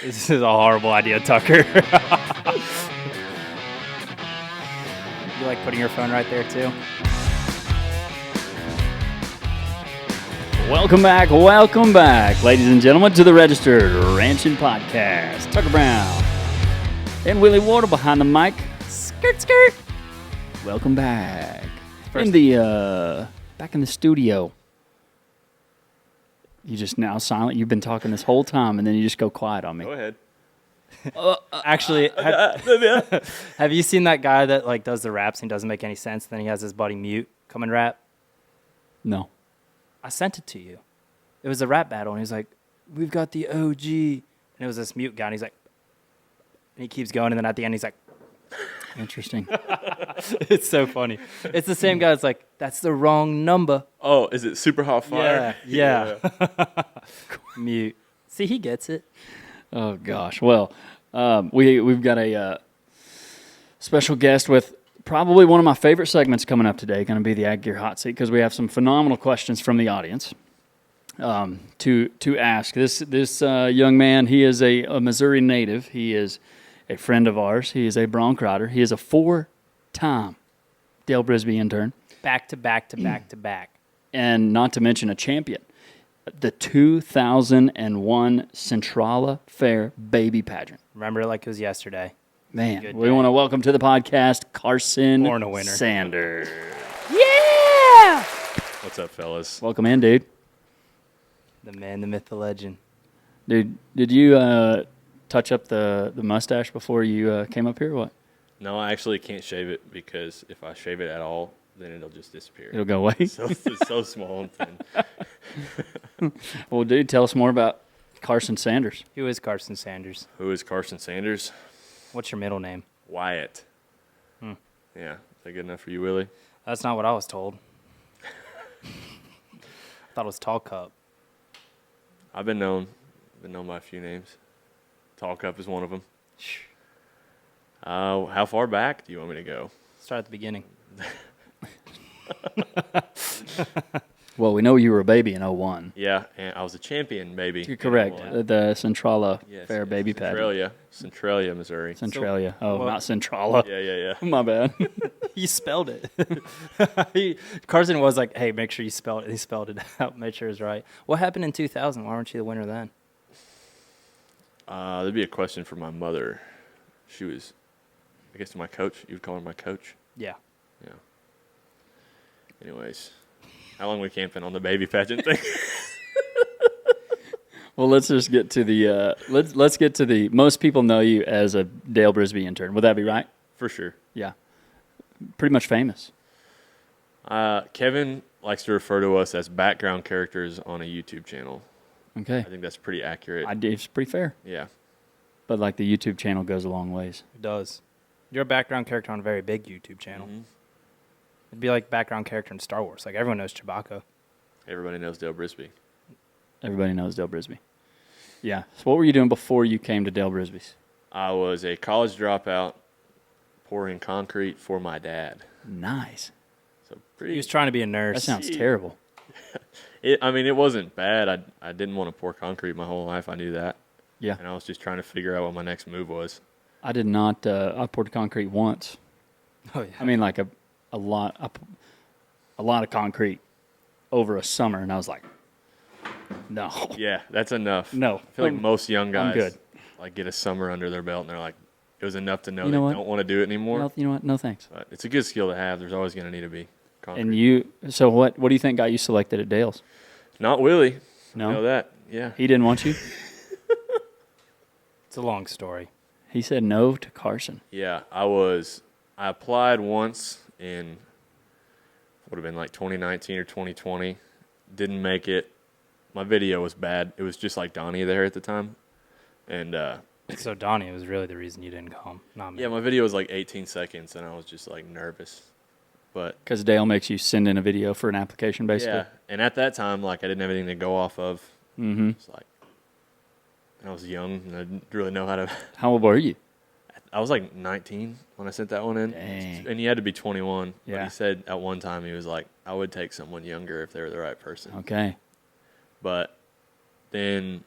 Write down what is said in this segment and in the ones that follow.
This is a horrible idea, Tucker. You like putting your phone right there, too? Welcome back, ladies and gentlemen, to the Registered Ranching Podcast. Tucker Brown and Willie Wardle behind the mic. Skirt, skirt. Welcome back. Back in the studio. You just now silent. You've been talking this whole time, and then you just go quiet on me. Go ahead. Actually, have you seen that guy that like does the raps and doesn't make any sense? Then he has his buddy Mute come and rap. No. I sent it to you. It was a rap battle, and he's like, "We've got the OG," and it was this Mute guy, and he's like, and he keeps going, and then at the end, he's like, Interesting. it's so funny. It's the same guy that's like, "That's the wrong number." Oh, is it Super Hot Fire? Yeah. Mute. See, he gets it. Oh gosh. Well, we've got a special guest with probably one of my favorite segments coming up today. Going to be the Ag Gear Hot Seat because we have some phenomenal questions from the audience to ask. This young man, he is a Missouri native. He is a friend of ours. He is a bronc rider. He is a 4-time Dale Brisby intern. Back to back to back to back. And not to mention a champion. The 2001 Centrala Fair Baby Pageant. Remember it like it was yesterday. Man, Good we day. want to welcome to the podcast Carson Born a winner. Sanders. Yeah! What's up, fellas? Welcome in, dude. The man, the myth, the legend. Dude, did you touch up the mustache before you came up here or what? No, I actually can't shave it because if I shave it at all, then it'll just disappear. It'll go away? It's so small and thin. Well, dude, tell us more about Carson Sanders. Who is Carson Sanders? Who is Carson Sanders? What's your middle name? Wyatt. Yeah. Is that good enough for you, Willie? That's not what I was told. I thought it was Tall Cup. I've been known by a few names. Tall Cup is one of them. How far back do you want me to go? Start at the beginning. Well, we know you were a baby in 01. Yeah, and I was a champion, baby. You're correct. The Centrala Yes, Fair yes. Baby Pageant. Centralia, Missouri. Centralia. So- well- not Centrala. Yeah. My bad. You spelled it. Carson was like, "Hey, make sure you spell it." He spelled it out. Make sure it's right. What happened in 2000? Why weren't you the winner then? There'd be a question for my mother. She was, I guess, my coach. You would call her my coach. Yeah. Yeah. Anyways, how long we camping on the baby pageant thing? Well, let's just get to the let's get to the most people know you as a Dale Brisby intern. Would that be right? For sure. Yeah. Pretty much famous. Kevin likes to refer to us as background characters on a YouTube channel. Okay. I think that's pretty accurate. It's pretty fair. Yeah. But like the YouTube channel goes a long ways. It does. You're a background character on a very big YouTube channel. Mm-hmm. It'd be like background character in Star Wars. Like everyone knows Chewbacca. Everybody knows Dale Brisby. Everybody knows Dale Brisby. Yeah. So what were you doing before you came to Dale Brisby's? I was a college dropout pouring concrete for my dad. Nice. So He pretty. was trying to be a nurse. That sounds terrible. It wasn't bad. I didn't want to pour concrete my whole life. I knew that. Yeah. And I was just trying to figure out what my next move was. I did not. I poured concrete once. Oh yeah. I mean, like a lot of concrete over a summer, and I was like, no. Yeah, that's enough. No. I feel like most young guys I'm good. like get a summer under their belt and they're like, it was enough to know You they know what? don't want to do it anymore. No, you know what? No thanks. But it's a good skill to have. There's always going to need to be concrete. And so what do you think got you selected at Dale's? Not Willie. No? I know that. Yeah. He didn't want you? It's a long story. He said no to Carson. Yeah, I applied once in, would have been like 2019 or 2020. Didn't make it. My video was bad. It was just like Donnie there at the time. And So Donnie was really the reason you didn't come, not me. yeah, my video was like 18 seconds and I was just like nervous. But Because Dale makes you send in a video for an application, basically. yeah, and at that time, like I didn't have anything to go off of. Mm-hmm. It's like, and I was young and I didn't really know how to. How old were you? I was like 19 when I sent that one in. Dang. And you had to be 21. Yeah. But he said at one time, he was like, I would take someone younger if they were the right person. Okay. But then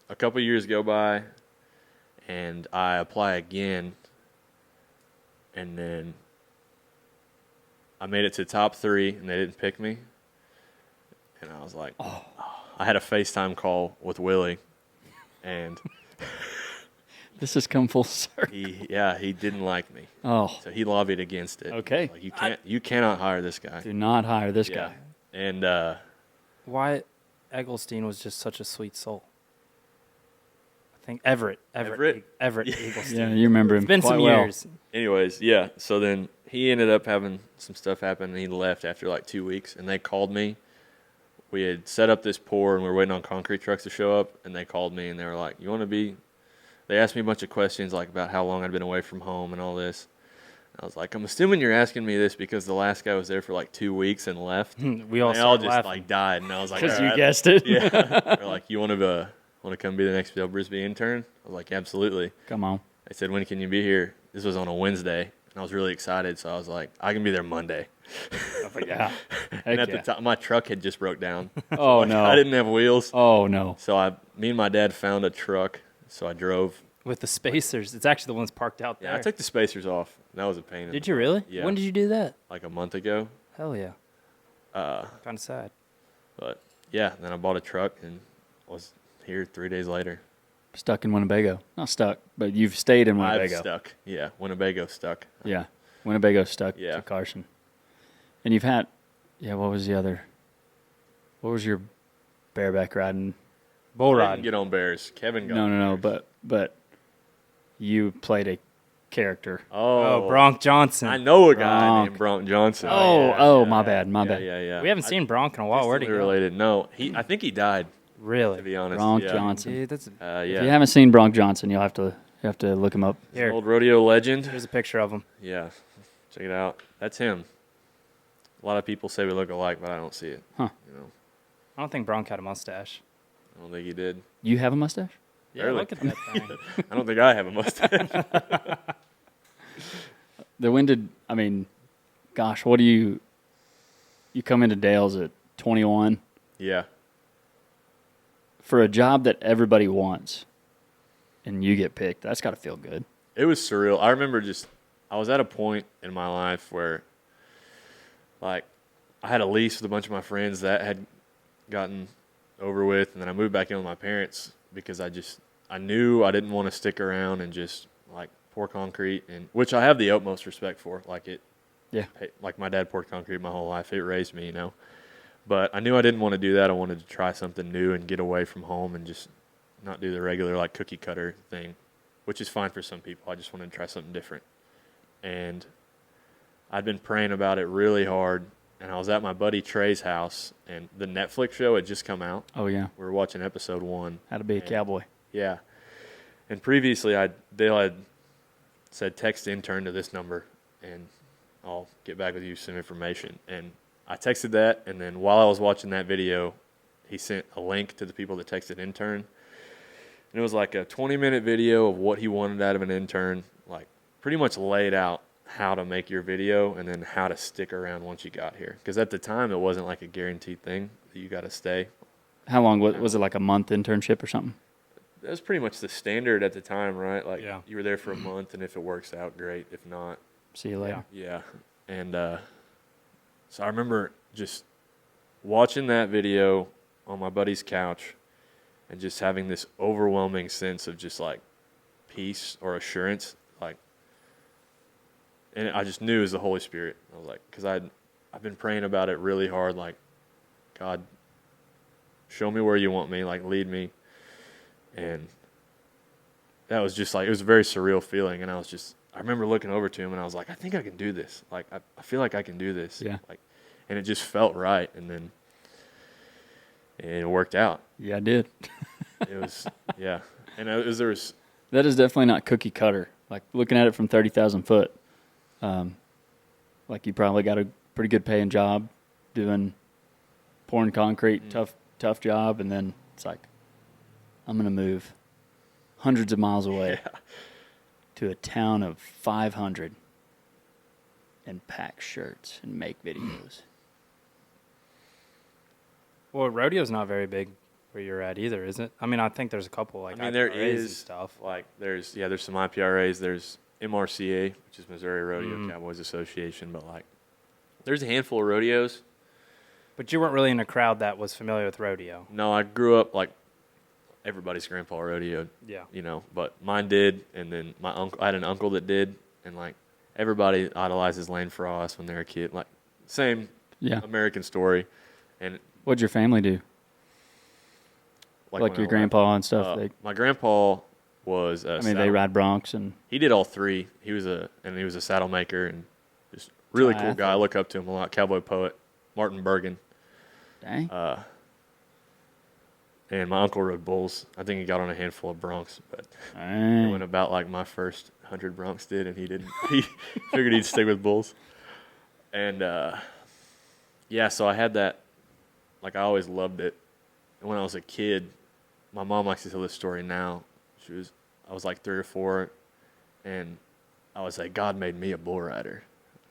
a couple years go by, and I apply again, and then I made it to top 3, and they didn't pick me. And I was like, I had a FaceTime call with Willie, and This has come full circle. he didn't like me. Oh, So he lobbied against it. okay. Like, you cannot hire this guy. Do not hire this Yeah. guy. And Wyatt Eggleston was just such a sweet soul. I think Everett Eggleston. Yeah, you remember him It's been quite some well. years. anyways, yeah. So then he ended up having some stuff happen, and he left after like 2 weeks. And they called me. We had set up this pour, and we were waiting on concrete trucks to show up. And they called me, and they were like, "You want to be?" They asked me a bunch of questions like about how long I'd been away from home and all this. I was like, "I'm assuming you're asking me this because the last guy was there for like 2 weeks and left." We all They all started just laughing. like died, and I was like, Because "All you right." guessed it. Yeah. They're like, "You want to come be the next Brisby intern?" I was like, "Absolutely." Come on. They said, "When can you be here?" This was on a Wednesday, and I was really excited, so I was like, "I can be there Monday." Yeah. And Heck at yeah. the time, my truck had just broke down. Oh, Like, no. I didn't have wheels, Oh, no. so me and my dad found a truck, so I drove. With the spacers. It's actually the ones parked out there. Yeah, I took the spacers off. That was a pain. Did you really? Yeah. When did you do that? Like a month ago. Hell yeah. Kind of sad. But yeah, then I bought a truck and was here 3 days later. Stuck in Winnebago. Not stuck, but you've stayed in I've Winnebago. stuck. Yeah, Winnebago stuck. Yeah. Winnebago stuck Yeah. to Carson. And you've had, what was your bareback riding? Bull I riding. didn't get on bears. Kevin got No, on bears. but you played a character. Oh, Bronk Johnson. I know a guy Bronk. named Bronk Johnson. My bad. Yeah. We haven't seen Bronk in a while. Where'd he Distantly go? related. No, I think he died, to Really? be honest. Bronk yeah. Johnson. Dude, that's If Yeah. you haven't seen Bronk Johnson, you'll have to look him up. here. Old rodeo legend. Here's a picture of him. Yeah. Check it out. That's him. A lot of people say we look alike, but I don't see it. Huh. You know, I don't think Bronk had a mustache. I don't think he did. You have a mustache? Yeah, Barely. look at that thing. I don't think I have a mustache. What do you come into Dale's at 21 Yeah. for a job that everybody wants and you get picked. That's got to feel good. It was surreal. I remember I was at a point in my life where, like, I had a lease with a bunch of my friends that had gotten over with, and then I moved back in with my parents because I knew I didn't want to stick around and just, like, pour concrete, and which I have the utmost respect for. Like my dad poured concrete my whole life. It raised me, you know. But I knew I didn't want to do that. I wanted to try something new and get away from home and just not do the regular, like, cookie cutter thing, which is fine for some people. I just wanted to try something different. And I'd been praying about it really hard, and I was at my buddy Trey's house, and the Netflix show had just come out. Oh, yeah. We were watching episode 1. How to be a cowboy. Yeah. And previously, Dale had said, text intern to this number, and I'll get back with you some information. And I texted that, and then while I was watching that video, he sent a link to the people that texted intern. And it was like a 20-minute video of what he wanted out of an intern, like pretty much laid out how to make your video and then how to stick around once you got here. Because at the time, it wasn't like a guaranteed thing that you got to stay. How long was it, like a month internship or something? That was pretty much the standard at the time, right? Like, Yeah. you were there for a month, and if it works out, great. If not, See you later. yeah. And so I remember just watching that video on my buddy's couch and just having this overwhelming sense of just, like, peace or assurance. Like, and I just knew it was the Holy Spirit. I was like, because I've been praying about it really hard, like, God, show me where you want me, like, lead me. And that was just like, it was a very surreal feeling. And I remember looking over to him, and I was like, I think I can do this. Like, I feel like I can do this. Yeah. Like, and it just felt right. And then it worked out. Yeah, I did. It was, yeah. And That is definitely not cookie cutter. Like, looking at it from 30,000 foot, like, you probably got a pretty good paying job pouring concrete, tough job, and then it's like, I'm going to move hundreds of miles away to a town of 500 and pack shirts and make videos. Well, rodeo's not very big. where you're at either, is it? I mean, I think there's a couple like I mean, there IPRAs and is stuff. like there's some IPRAs. There's MRCA, which is Missouri Rodeo Cowboys Association, but like there's a handful of rodeos. But you weren't really in a crowd that was familiar with rodeo. No, I grew up like everybody's grandpa rodeoed. Yeah. You know, but mine did, and then my uncle. I had an uncle that did, and like everybody idolizes Lane Frost when they're a kid. Like same American story. And what'd your family do? Like your grandpa and stuff. My grandpa was. They ride broncs and he did all three. He was a saddle maker and just really cool guy. I look up to him a lot. Cowboy poet Martin Bergen. Dang. And my uncle rode bulls. I think he got on a handful of broncs, but it went about like my first 100 broncs did, and he didn't. He figured he'd stick with bulls. And so I had that. Like I always loved it. And when I was a kid, my mom likes to tell this story now. I was like 3 or 4, and I would say, God made me a bull rider.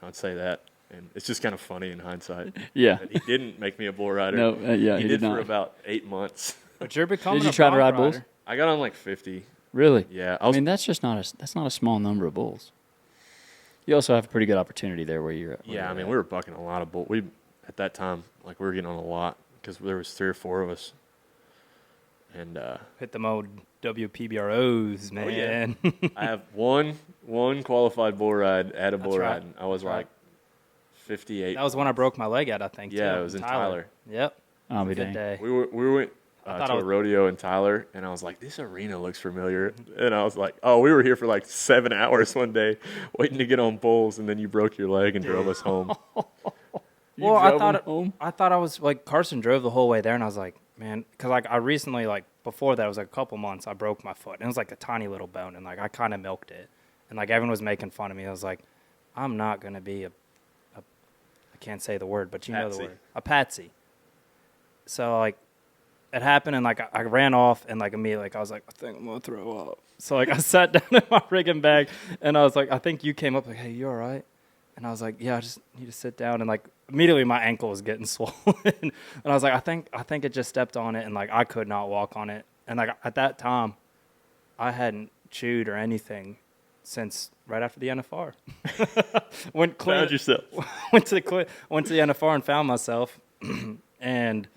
I'd say that. And it's just kind of funny in hindsight. Yeah. That he didn't make me a bull rider. No, he did not. For about 8 months. But you're becoming Did you try to ride bulls? I got on like 50. Really? Yeah. I mean, that's not a small number of bulls. You also have a pretty good opportunity there where you're at. We were bucking a lot of bulls. At that time, like we were getting on a lot because there was 3 or 4 of us. And hit them old WPBROs, man. Oh, yeah. I have one qualified bull ride at a bull ride. And I was like 58. That was when I broke my leg at, I think. Yeah, too, it was in Tyler. Yep. Oh, Good day. We went to a rodeo in Tyler, and I was like, this arena looks familiar. And I was like, oh, we were here for like 7 hours one day waiting to get on bulls, and then you broke your leg and drove us home. Well, I thought I was like Carson drove the whole way there, and I was like, man, because like I recently, like before that, it was like a couple months, I broke my foot, and it was like a tiny little bone, and like I kind of milked it, and like everyone was making fun of me. I was like, I'm not gonna be I can't say the word, but you know the word, a patsy. So like it happened, and like I ran off, and like immediately, like I was like, I think I'm gonna throw up. So like I sat down in my rigging bag, and I was like, I think you came up like, hey, you all right? And I was like, yeah, I just need to sit down. And like immediately my ankle was getting swollen. And I was like, I think it just stepped on it, and like I could not walk on it. And like at that time, I hadn't chewed or anything since right after the NFR. Found yourself. Went to the NFR and found myself. And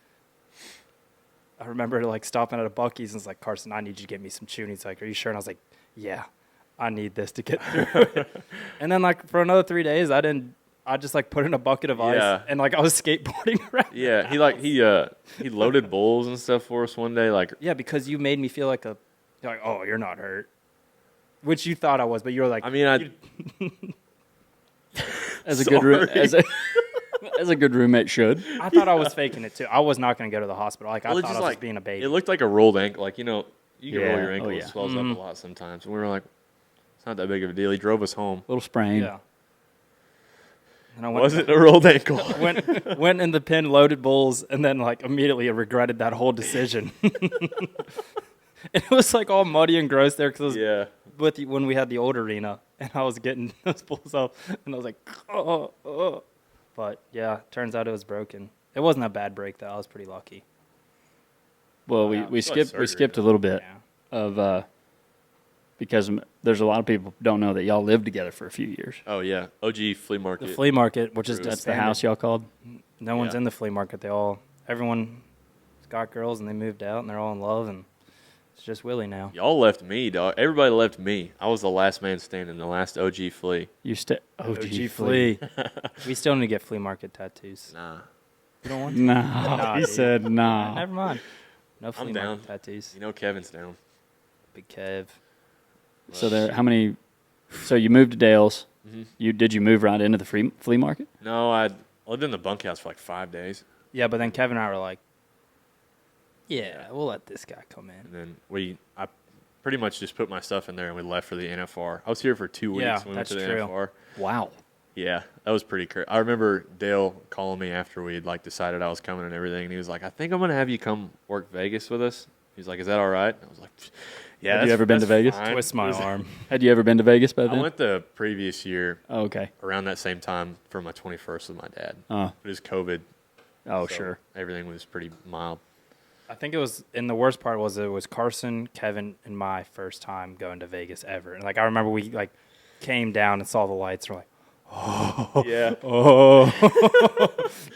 I remember like stopping at a Buc-ee's, and it's like, Carson, I need you to get me some chew. And he's like, are you sure? And I was like, yeah. I need this to get through it. And then like for another 3 days, I just like put in a bucket of ice and like I was skateboarding around. Yeah, he loaded bulls and stuff for us one day. Like because you made me feel like you're like, oh, you're not hurt, which you thought I was, but you were like, I mean, as a good roommate should. I thought I was faking it too. I was not going to go to the hospital. Like I thought I was just being a baby. It looked like a rolled ankle. Like you can roll your ankle. It swells up a lot sometimes. And we were like, it's not that big of a deal. He drove us home. Little sprain. Yeah. And I wasn't a rolled ankle. went in the pen, loaded bulls, and then like immediately regretted that whole decision. It was like all muddy and gross there because when we had the old arena, and I was getting those bulls up, and I was like, oh. But yeah, turns out it was broken. It wasn't a bad break though. I was pretty lucky. Well, we skipped a little bit of because there's a lot of people who don't know that y'all lived together for a few years. Oh yeah, OG flea market. The flea market, which is that's the house y'all called. No one's in the flea market. Everyone's got girls, and they moved out, and they're all in love, and it's just Willie now. Y'all left me, dog. Everybody left me. I was the last man standing, the last OG flea. OG flea. We still need to get flea market tattoos. Nah. You don't want to? Nah. He said nah. Never mind. No flea I'm market down. tattoos. You know Kevin's down. Big Kev. So how many? So you moved to Dale's. Mm-hmm. Did you move right into the flea market? No, I lived in the bunkhouse for like 5 days. Yeah, but then Kevin and I were like, yeah, we'll let this guy come in. And then I pretty much just put my stuff in there, and we left for the NFR. I was here for 2 weeks when we went to the NFR. Wow. Yeah, that was pretty crazy. I remember Dale calling me after we like decided I was coming and everything, and he was like, I think I'm going to have you come work Vegas with us. He's like, is that all right? I was like, yeah. Had you ever been to Vegas? Fine. Twist my arm. Had you ever been to Vegas by then? I went the previous year. Oh, okay. Around that same time for my 21st with my dad. It was COVID. Oh, so sure. Everything was pretty mild. I think it was, and the worst part was it was Carson, Kevin, and my first time going to Vegas ever. And like I remember we like came down and saw the lights. We're like, oh, Yeah. oh,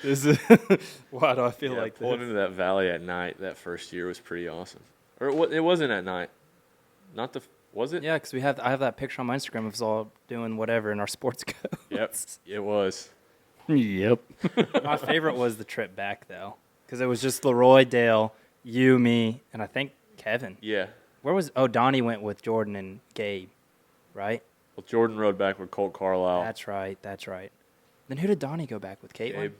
this is why do I feel like pulling this? into that valley at night that first year was pretty awesome. Or it wasn't at night. Not the was it? Yeah, because I have that picture on my Instagram of us all doing whatever in our sports coats. Yep. It was. Yep. My favorite was the trip back though, because it was just Leroy, Dale, you, me, and I think Kevin. Yeah. Where was? Oh, Donnie went with Jordan and Gabe, right? Well, Jordan rode back with Colt Carlisle. That's right. That's right. Then who did Donnie go back with? Caitlin? Gabe.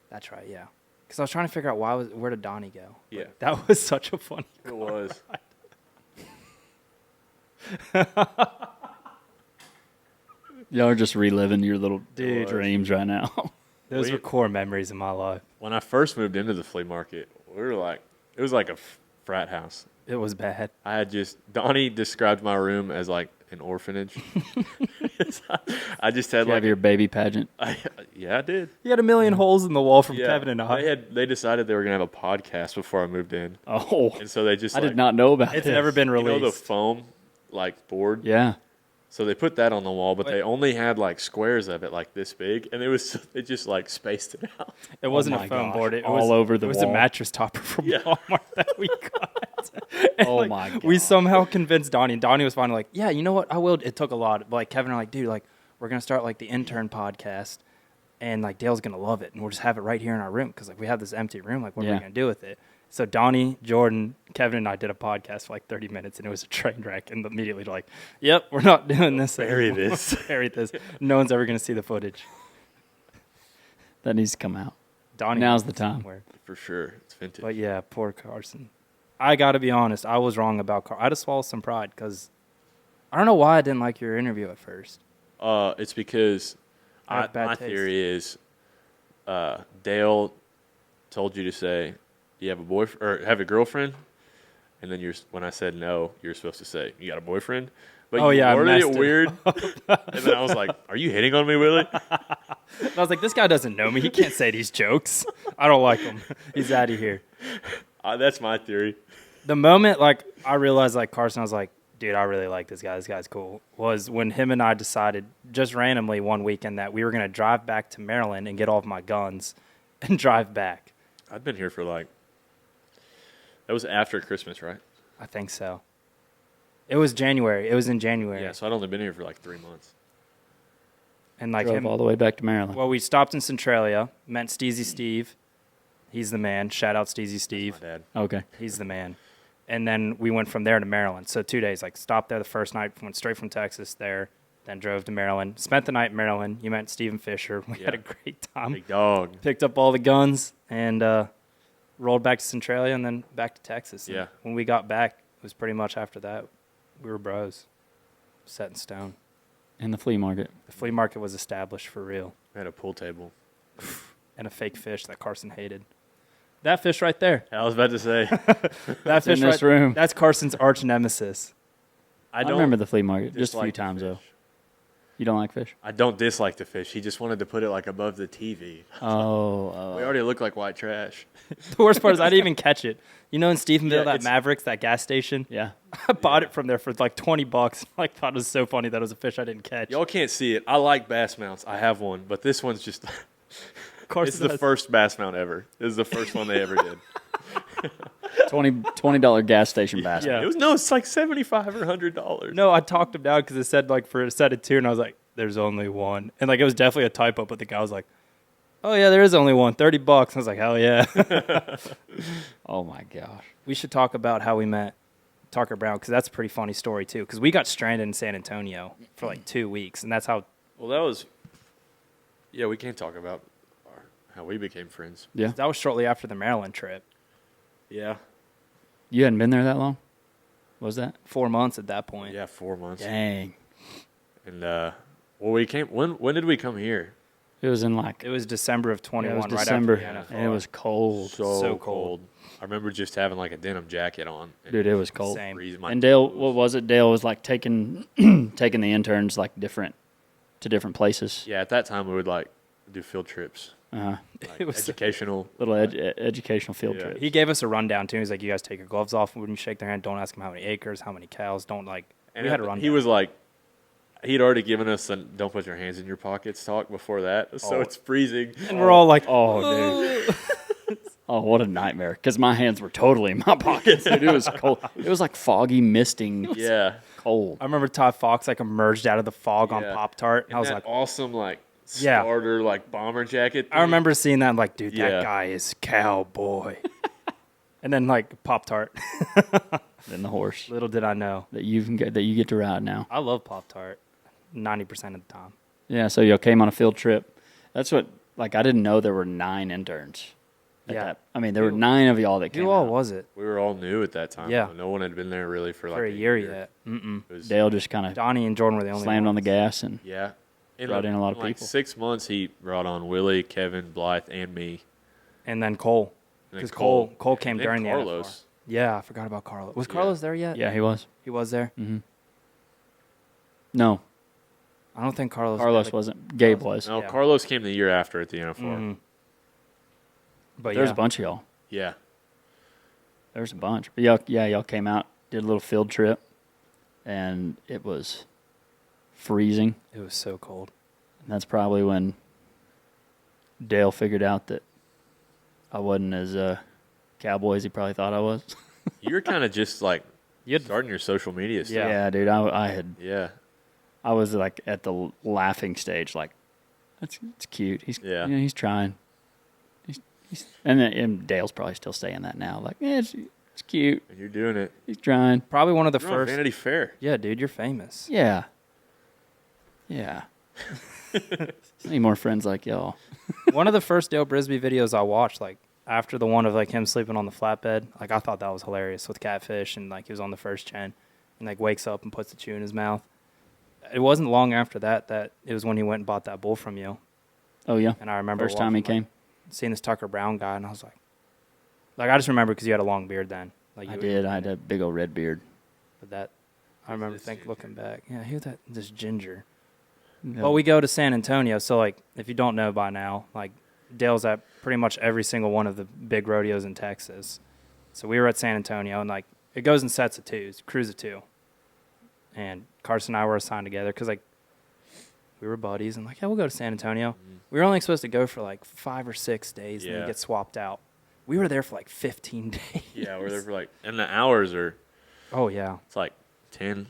That's right. Yeah. Because I was trying to figure out where did Donnie go? Yeah. Like, that was such a funny. It was. Y'all are just reliving your little Dude. dreams right now. Those were core memories in my life. When I first moved into the flea market, we were like, it was like a frat house. It was bad. Donnie described my room as like an orphanage. I just had You have your baby pageant. yeah, I did. You had a million holes in the wall from Yeah, Kevin and I. they decided they were gonna have a podcast before I moved in, Oh, and so they just I did not know about It's this. never been you released. know the foam like board. Yeah. So they put that on the wall, but Wait. they only had like squares of it like this big, and they just like spaced it out. It wasn't my a foam gosh. board. It All was over the It was wall. a mattress topper from Yeah. Walmart that we got. And, Oh like, my god. We somehow convinced Donnie, and Donnie was finally like, "Yeah, you know what? I will." It took a lot. But like Kevin and I, like, dude, like we're gonna start like the Intern podcast, and like Dale's gonna love it, and we'll just have it right here in our room because like we have this empty room. Like, what are Yeah. we gonna do with it? So Donnie, Jordan, Kevin, and I did a podcast for like 30 minutes, and it was a train wreck. And immediately like, "Yep, we're not doing this. Bury anymore. this. Bury this. No one's ever gonna see the footage." That needs to come out. Donnie, Now's knows the time. somewhere. For sure, it's vintage. But yeah, poor Carson. I got to be honest. I was wrong about Carson. I had to swallow some pride because I don't know why I didn't like your interview at first. It's because I have bad my taste. theory is Dale told you to say, "Do you have a boyfriend or have a girlfriend?" And then when I said no, you're supposed to say, "You got a boyfriend?" But Oh, you yeah, I worded messed it it weird. And then I was like, "Are you hitting on me, Willie?" And I was like, this guy doesn't know me. He can't say these jokes. I don't like him. He's out of here. That's my theory. The moment like I realized like Carson, I was like, dude, I really like this guy. This guy's cool. Was when him and I decided just randomly one weekend that we were going to drive back to Maryland and get all of my guns and drive back. I've been here for like. That was after Christmas, right? I think so. It was January. It was in January. Yeah, so I'd only been here for like 3 months. And like Drove him, all the way back to Maryland. well, we stopped in Centralia, met Steezy Steve. He's the man. Shout out Steezy Steve. My dad. Okay. He's the man. And then we went from there to Maryland. So 2 days, like stopped there the first night, went straight from Texas there, then drove to Maryland. Spent the night in Maryland. You met Stephen Fischer. We had a great time. Big dog. Picked up all the guns and rolled back to Centralia and then back to Texas. And Yeah. when we got back, it was pretty much after that. We were bros. Set in stone. In the flea market. The flea market was established for real. I had a pool table. And a fake fish that Carson hated. That fish right there. I was about to say. That It's in fish this right room. That's Carson's arch nemesis. I remember the flea market just a few dislike the times, fish. though. You don't like fish? I don't dislike the fish. He just wanted to put it like above the TV. Oh. We already look like white trash. The worst part is I didn't even catch it. You know in Stephenville, Yeah, that it's- Mavericks, that gas station? Yeah. I bought it from there for like $20. Like, thought it was so funny that it was a fish I didn't catch. Y'all can't see it. I like bass mounts. I have one, but this one's just. Carson It's the has- first bass mount ever. This is the first one they ever did. $20 gas station bass. Yeah. It's like $75 or $100. No, I talked him down because it said like for a set of two, and I was like, "There's only one," and like it was definitely a typo. But the guy was like, "Oh yeah, there is only one. $30." I was like, "Hell yeah!" Oh my gosh. We should talk about how we met Tucker Brown because that's a pretty funny story too. Because we got stranded in San Antonio for like 2 weeks, and that's how Well, that was. Yeah, we can't talk about how we became friends. Yeah. that was shortly after the Maryland trip. Yeah. You hadn't been there that long? What was that? 4 months at that point. Yeah, 4 months. Dang. And well, we came. When did we come here? It was in like It was December of 21, it was right December, after the and it was cold. So cold. cold. I remember just having like a denim jacket on. And Dude, it was cold. Same. freezing my And Dale, toes. what was it? Dale was like taking taking the interns like to different places. Yeah, at that time we would like do field trips. Uh-huh. Like, It was educational. Little educational field Yeah. trip. He gave us a rundown too. He's like, "You guys take your gloves off when you shake their hand. Don't ask them how many acres, how many cows. Don't like." And we had a rundown. he was like, he'd already given us the "don't put your hands in your pockets" talk before that, so Oh. it's freezing. and we're all like, Oh, dude. Oh, what a nightmare. Because my hands were totally in my pockets, dude. It was cold. It was like foggy, misting, Yeah, cold. I remember Todd Fox like emerged out of the fog on Yeah. Pop-Tart. And and I was that like, awesome like Yeah. starter like bomber jacket. I remember seeing that. I'm like, dude, Yeah. that guy is cowboy. And then like Pop-Tart. Then the horse Little did I know. that you get to ride now. I love Pop-Tart 90% of the time. Yeah, so y'all came on a field trip. That's what, like, I didn't know there were 9 interns. Yeah. I mean, there were 9 of y'all that came Who all out. was it? We were all new at that time. Yeah. No one had been there really for like For a year yet. Mm-mm. It was, Dale just kind of Donnie and Jordan were the only slammed on the ones. gas and yeah. Brought in a lot of like people. 6 months, he brought on Willie, Kevin, Blythe, and me. And then Cole. And then Because Cole came and then during the Carlos. NFR. Yeah, I forgot about Carlos. Was Yeah. Carlos there yet? yeah, he was. He was there? Mm-hmm. No, I don't think Carlos wasn't. Gabe was. No, Yeah. Carlos came the year after at the NFR. Mhm. But There's yeah. a bunch of y'all. Yeah. There's a bunch. But y'all came out, did a little field trip, and it was freezing. It was so cold. And that's probably when Dale figured out that I wasn't as cowboy as he probably thought I was. You were kind of just like You starting your social media stuff. Yeah. Dude, Yeah. I was like at the laughing stage, like it's cute. He's Yeah. he's trying. And Dale's probably still saying that now. Like, yeah, it's cute. And you're doing it. He's trying. Probably one of the You're on first. Vanity Fair. Yeah, dude, you're famous. Yeah. Yeah. Need more friends like y'all. One of the first Dale Brisby videos I watched, like after the one of like him sleeping on the flatbed, like I thought that was hilarious with Catfish and like he was on the first gen and like wakes up and puts the chew in his mouth. It wasn't long after that it was when he went and bought that bull from you. Oh yeah. And I remember First time he watching, came. like, seeing this Tucker Brown guy, and I was like I just remember because you had a long beard then. Like I you did. I had a big old red beard. But that I remember looking back. Yeah, he was this ginger. Yeah. Well, we go to San Antonio, so like if you don't know by now, like Dale's at pretty much every single one of the big rodeos in Texas. So we were at San Antonio, and like it goes in sets of 2s, crews of 2. And Carson and I were assigned together because like we were buddies, and like yeah, we'll go to San Antonio. Mm-hmm. We were only supposed to go for like 5 or 6 days, and then Yeah. get swapped out. We were there for like 15 days. Yeah, we're there for like, and the hours are, Oh yeah. it's like 10,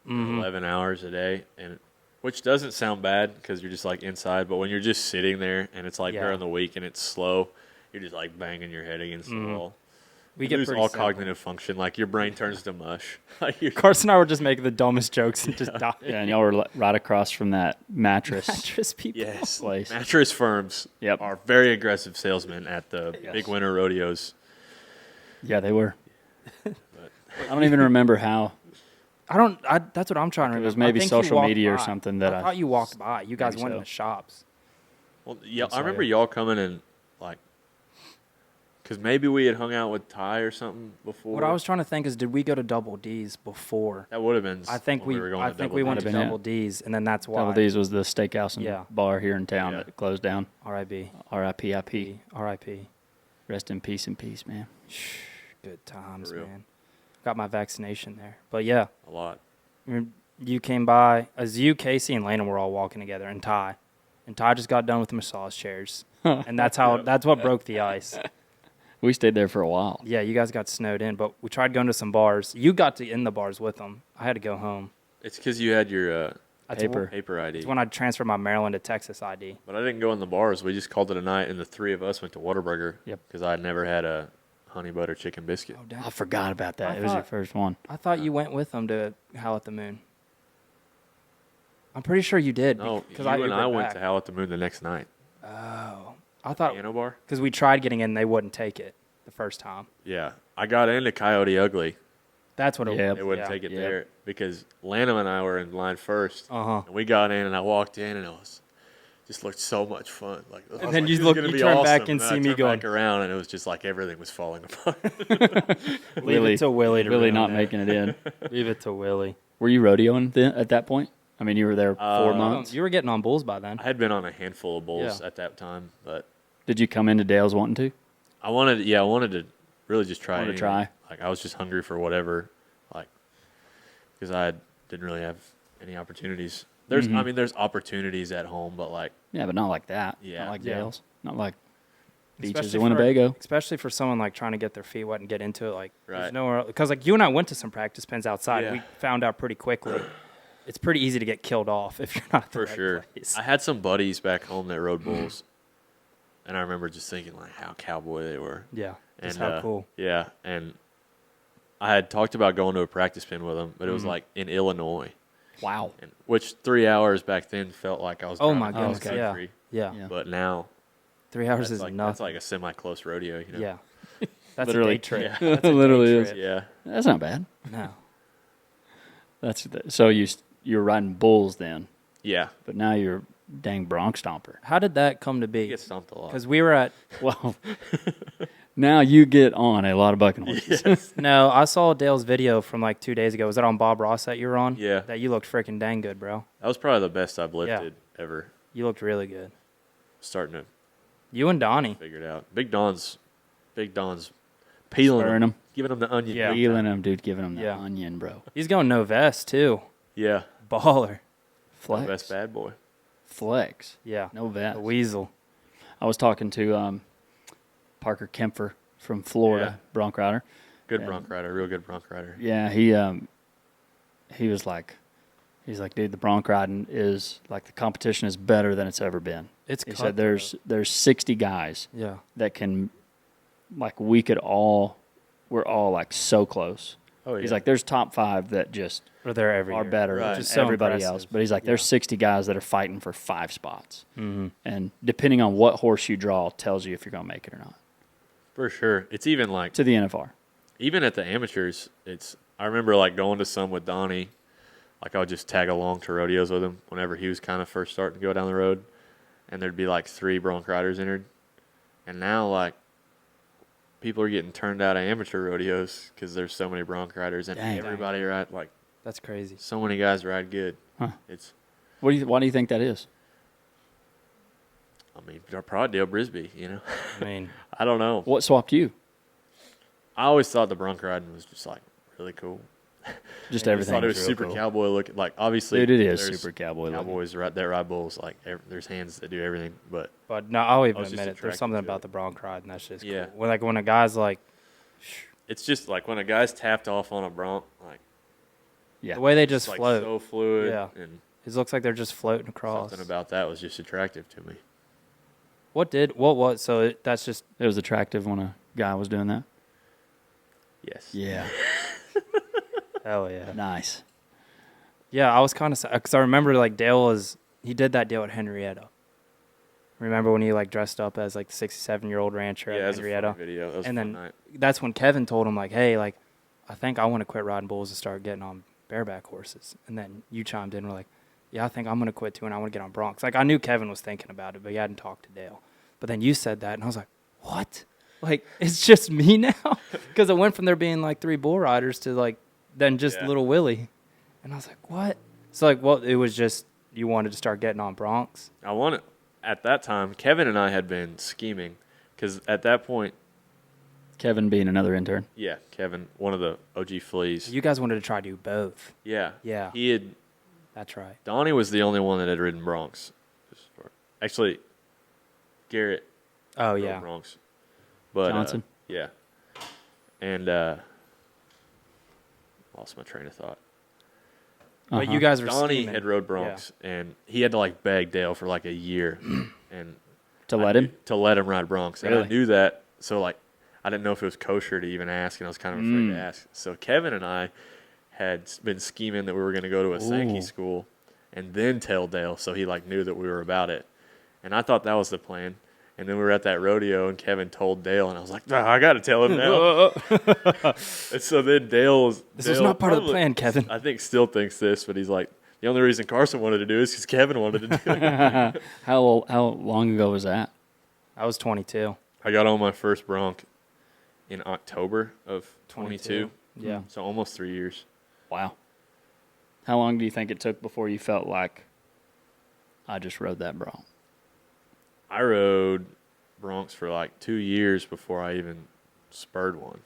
Mhm. 11 hours a day. And which doesn't sound bad because you're just like inside, but when you're just sitting there and it's like Yeah. during the week and it's slow, you're just like banging your head against the Mhm. wall. We You get lose pretty all simple. cognitive function. Like your brain turns to mush. Like you're, Carson and I were just making the dumbest jokes and just dying. Yeah, and y'all were right across from that mattress. Mattress people. yes. Place. Mattress firms Yep. are very aggressive salesmen at the big winter rodeos. Yeah, they were. I don't even remember how. That's what I'm trying to remember. It was maybe I think you social walked media or by. something that I I- thought you walked by. You guys Maybe went so. in the shops. Well, yeah, So, I remember y'all coming in like, because maybe we had hung out with Ty or something before. What I was trying to think is, did we go to Double D's before? that would have been. I think when we. were going I to think Double we D. went to Might have been Double D's, and then that's why. Double D's was the steakhouse and Yeah. bar here in town Yeah. that closed down. R.I.P. R.I.P. R.I.P. Rest in peace man. Good times, For real. man. Got my vaccination there, but yeah, a lot. you came by. As you, Casey, and Landon were all walking together, and Ty just got done with the massage chairs, and that's how. That's what broke the ice. We stayed there for a while. Yeah, you guys got snowed in, but we tried going to some bars. You got to in the bars with them. I had to go home. It's because you had your That's Paper. paper ID. It's when I transferred my Maryland to Texas ID. But I didn't go in the bars. We just called it a night, and the 3 of us went to Whataburger. Yep. Because I had never had a honey butter chicken biscuit. Oh, damn. I forgot about that. I It was your thought- first one. I thought you went with them to Howl at the Moon. I'm pretty sure you did. No, because you and Ubered I went back. to Howl at the Moon the next night. Oh, I thought Piano bar? because we tried getting in, they wouldn't take it the first time. Yeah. I got into Coyote Ugly. That's what it Yep. was. They wouldn't take it there because Lanham and I were in line first. Uh-huh. And we got in, and I walked in, and it was just looked so much fun. Like, I was then like, you this is look- gonna you be turn back awesome. and then see I me turned going- back around, and it was just like everything was falling apart. Leave it to Willie to Willie ruin not it. making it in. Leave it to Willie. Were you rodeoing at that point? I mean, you were there 4 months. You were getting on bulls by then. I had been on a handful of bulls Yeah. at that time, but Did you come into Dale's wanting to? I wanted to really just try. Wanted to try. Like I was just hungry for whatever, like because I didn't really have any opportunities. There's, I mean, there's opportunities at home, but like, Yeah, but not like that. Yeah. Not like Yeah. Dale's. Not like beaches Especially of Winnebago. Especially for someone like trying to get their feet wet and get into it. Like, there's Right. nowhere because like you and I went to some practice pens outside. Yeah. We found out pretty quickly. It's pretty easy to get killed off if you're not at the for right sure. place. I had some buddies back home that rode bulls, and I remember just thinking like how cowboy they were. Yeah, just And how cool. Yeah, and I had talked about going to a practice pen with them, but it was like in Illinois, Wow. and which 3 hours back then felt like I was. Oh driving my across goodness, the yeah. country. Yeah. Yeah. But now 3 hours that's is like nothing. that's like a semi-close rodeo, you know. Yeah, that's Literally. a day trip. Yeah. That's a day Literally is. trip. Yeah. That's not bad. No, So you were riding bulls then, Yeah. but now you're dang bronc stomper. how did that come to He be? gets stomped a lot. Because we were at Well, now you get on a lot of bucking horses. Yes. no, I saw Dale's video from like 2 days ago. Was that on Bob Ross that you were on? Yeah. That you looked freaking dang good, bro. That was probably the best I've lifted ever. You looked really good. Starting to You and Donnie. figure it out. Big Don's peeling Spurring 'em. giving him the onion. Yeah. big Feeling time. him, dude, giving him the Yeah. onion, bro. He's going no vest too. Yeah. Baller. Flex. Best bad boy. Flex. Yeah. No vest. The weasel. I was talking to Parker Kempfer from Florida, bronc rider. Good Yeah. bronc rider. Real good bronc rider. Yeah, he was like, he's like, dude, the bronc riding is like the competition is better than it's ever been. It's He said there's 60 guys yeah. that can, like, we could all, we're all like so close. Oh, He's like, there's top 5 that just Or they're every are year. better Right. than Just so everybody impressive. else. But he's like, there's Yeah. 60 guys that are fighting for 5 spots. Mm-hmm. And depending on what horse you draw tells you if you're going to make it or not. for sure. It's even like To the NFR. even at the amateurs. I remember like going to some with Donnie. Like I would just tag along to rodeos with him whenever he was kind of first starting to go down the road, and there'd be like 3 bronc riders entered, and now like people are getting turned out of amateur rodeos because there's so many bronc riders, and Dang. everybody ride like That's crazy. so many guys ride good. Huh. It's Why do you think that is? I mean probably Dale Brisby, you know. I mean, I don't know. What swapped you? I always thought the bronc riding was just like really cool. Just Yeah, I everything. thought it was real super cool. cowboy looking. Like obviously, Dude, it is there's super cowboy looking. Cowboys that ride bulls. Like there's hands that do everything, but but no, I'll I even was just admit it. There's attracted something to about it. the bronc ride, and that's just Yeah. cool. When a guy's like, it's just like when a guy's tapped off on a bronc, like Yeah. the way they it's just like float. so fluid, Yeah. and It looks like they're just floating across. something about that was just attractive to me. That's just It was attractive when a guy was doing that. Yes. Yeah. hell yeah. Nice. Yeah, I was kind of because I remember like he did that deal at Henrietta. Remember when he like dressed up as like the 67-year-old rancher Yeah, at it was a Henrietta? funny video. That was And a fun then night. that's when Kevin told him like, hey, like I think I want to quit riding bulls and start getting on bareback horses. And then you chimed in, we're like, yeah, I think I'm gonna quit too, and I want to get on broncs. Like I knew Kevin was thinking about it, but he hadn't talked to Dale. But then you said that, and I was like, what? Like it's just me now? Because it went from there being like 3 bull riders to like then just Yeah. little Willie, and I was like, what? So like, well, it was just you wanted to start getting on broncs. I wanted at that time. Kevin and I had been scheming because at that point, Kevin being another intern. yeah, Kevin, one of the OG fleas. You guys wanted to try to do both. Yeah. Yeah. He had. That's right. Donnie was the only one that had ridden broncs. Actually, Garrett. Oh rode yeah. broncs. But Johnson? yeah. And lost my train of thought. But you guys were Donnie scheming. had rode broncs, and he had to like beg Dale for like a year, and To I let knew- him? to let him ride broncs. And I Really? knew that, so like I didn't know if it was kosher to even ask, and I was kind of afraid to ask. So Kevin and I had been scheming that we were going to go to a Sankey Ooh. school, and then tell Dale, so he like knew that we were about it. And I thought that was the plan. And then we were at that rodeo, and Kevin told Dale, and I was like, nah, I got to tell him now. And so then Dale This was not part of the probably- plan, Kevin. I think still thinks this, but he's like, the only reason Carson wanted to do is because Kevin wanted to do it. How long ago was that? I was 22. I got on my first bronc in October of 22. Yeah. So almost 3 years. Wow. How long do you think it took before you felt like I just rode that bronc? I rode broncs for like 2 years before I even spurred one.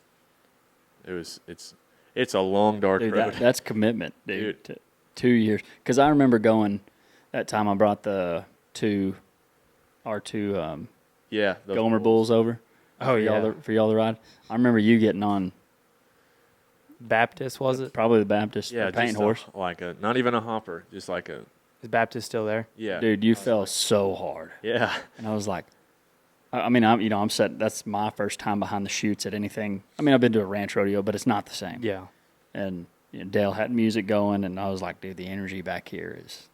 It's a long, dark Dude, road. that's commitment, dude. 2 years. Because I remember going that time I brought the our two Gomer Bulls over. Oh, yeah. For y'all to ride. I remember you getting on Baptist, was it? probably the Baptist Yeah, paint just horse. not even a hopper, just like a Is Baptist still there? yeah. Dude, you fell so hard. Yeah. And I was like, I'm set. That's my first time behind the chutes at anything. I mean, I've been to a ranch rodeo, but it's not the same. Yeah. And Dale had music going, and I was like, dude, the energy back here is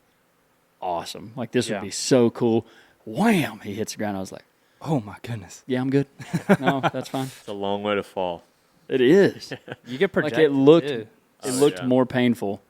awesome. Like, this would be so cool. Wham! He hits the ground. I was like, Oh, my goodness. yeah, I'm good. No, that's fine. It's a long way to fall. It is. You get projected, Like, it looked, too. more painful.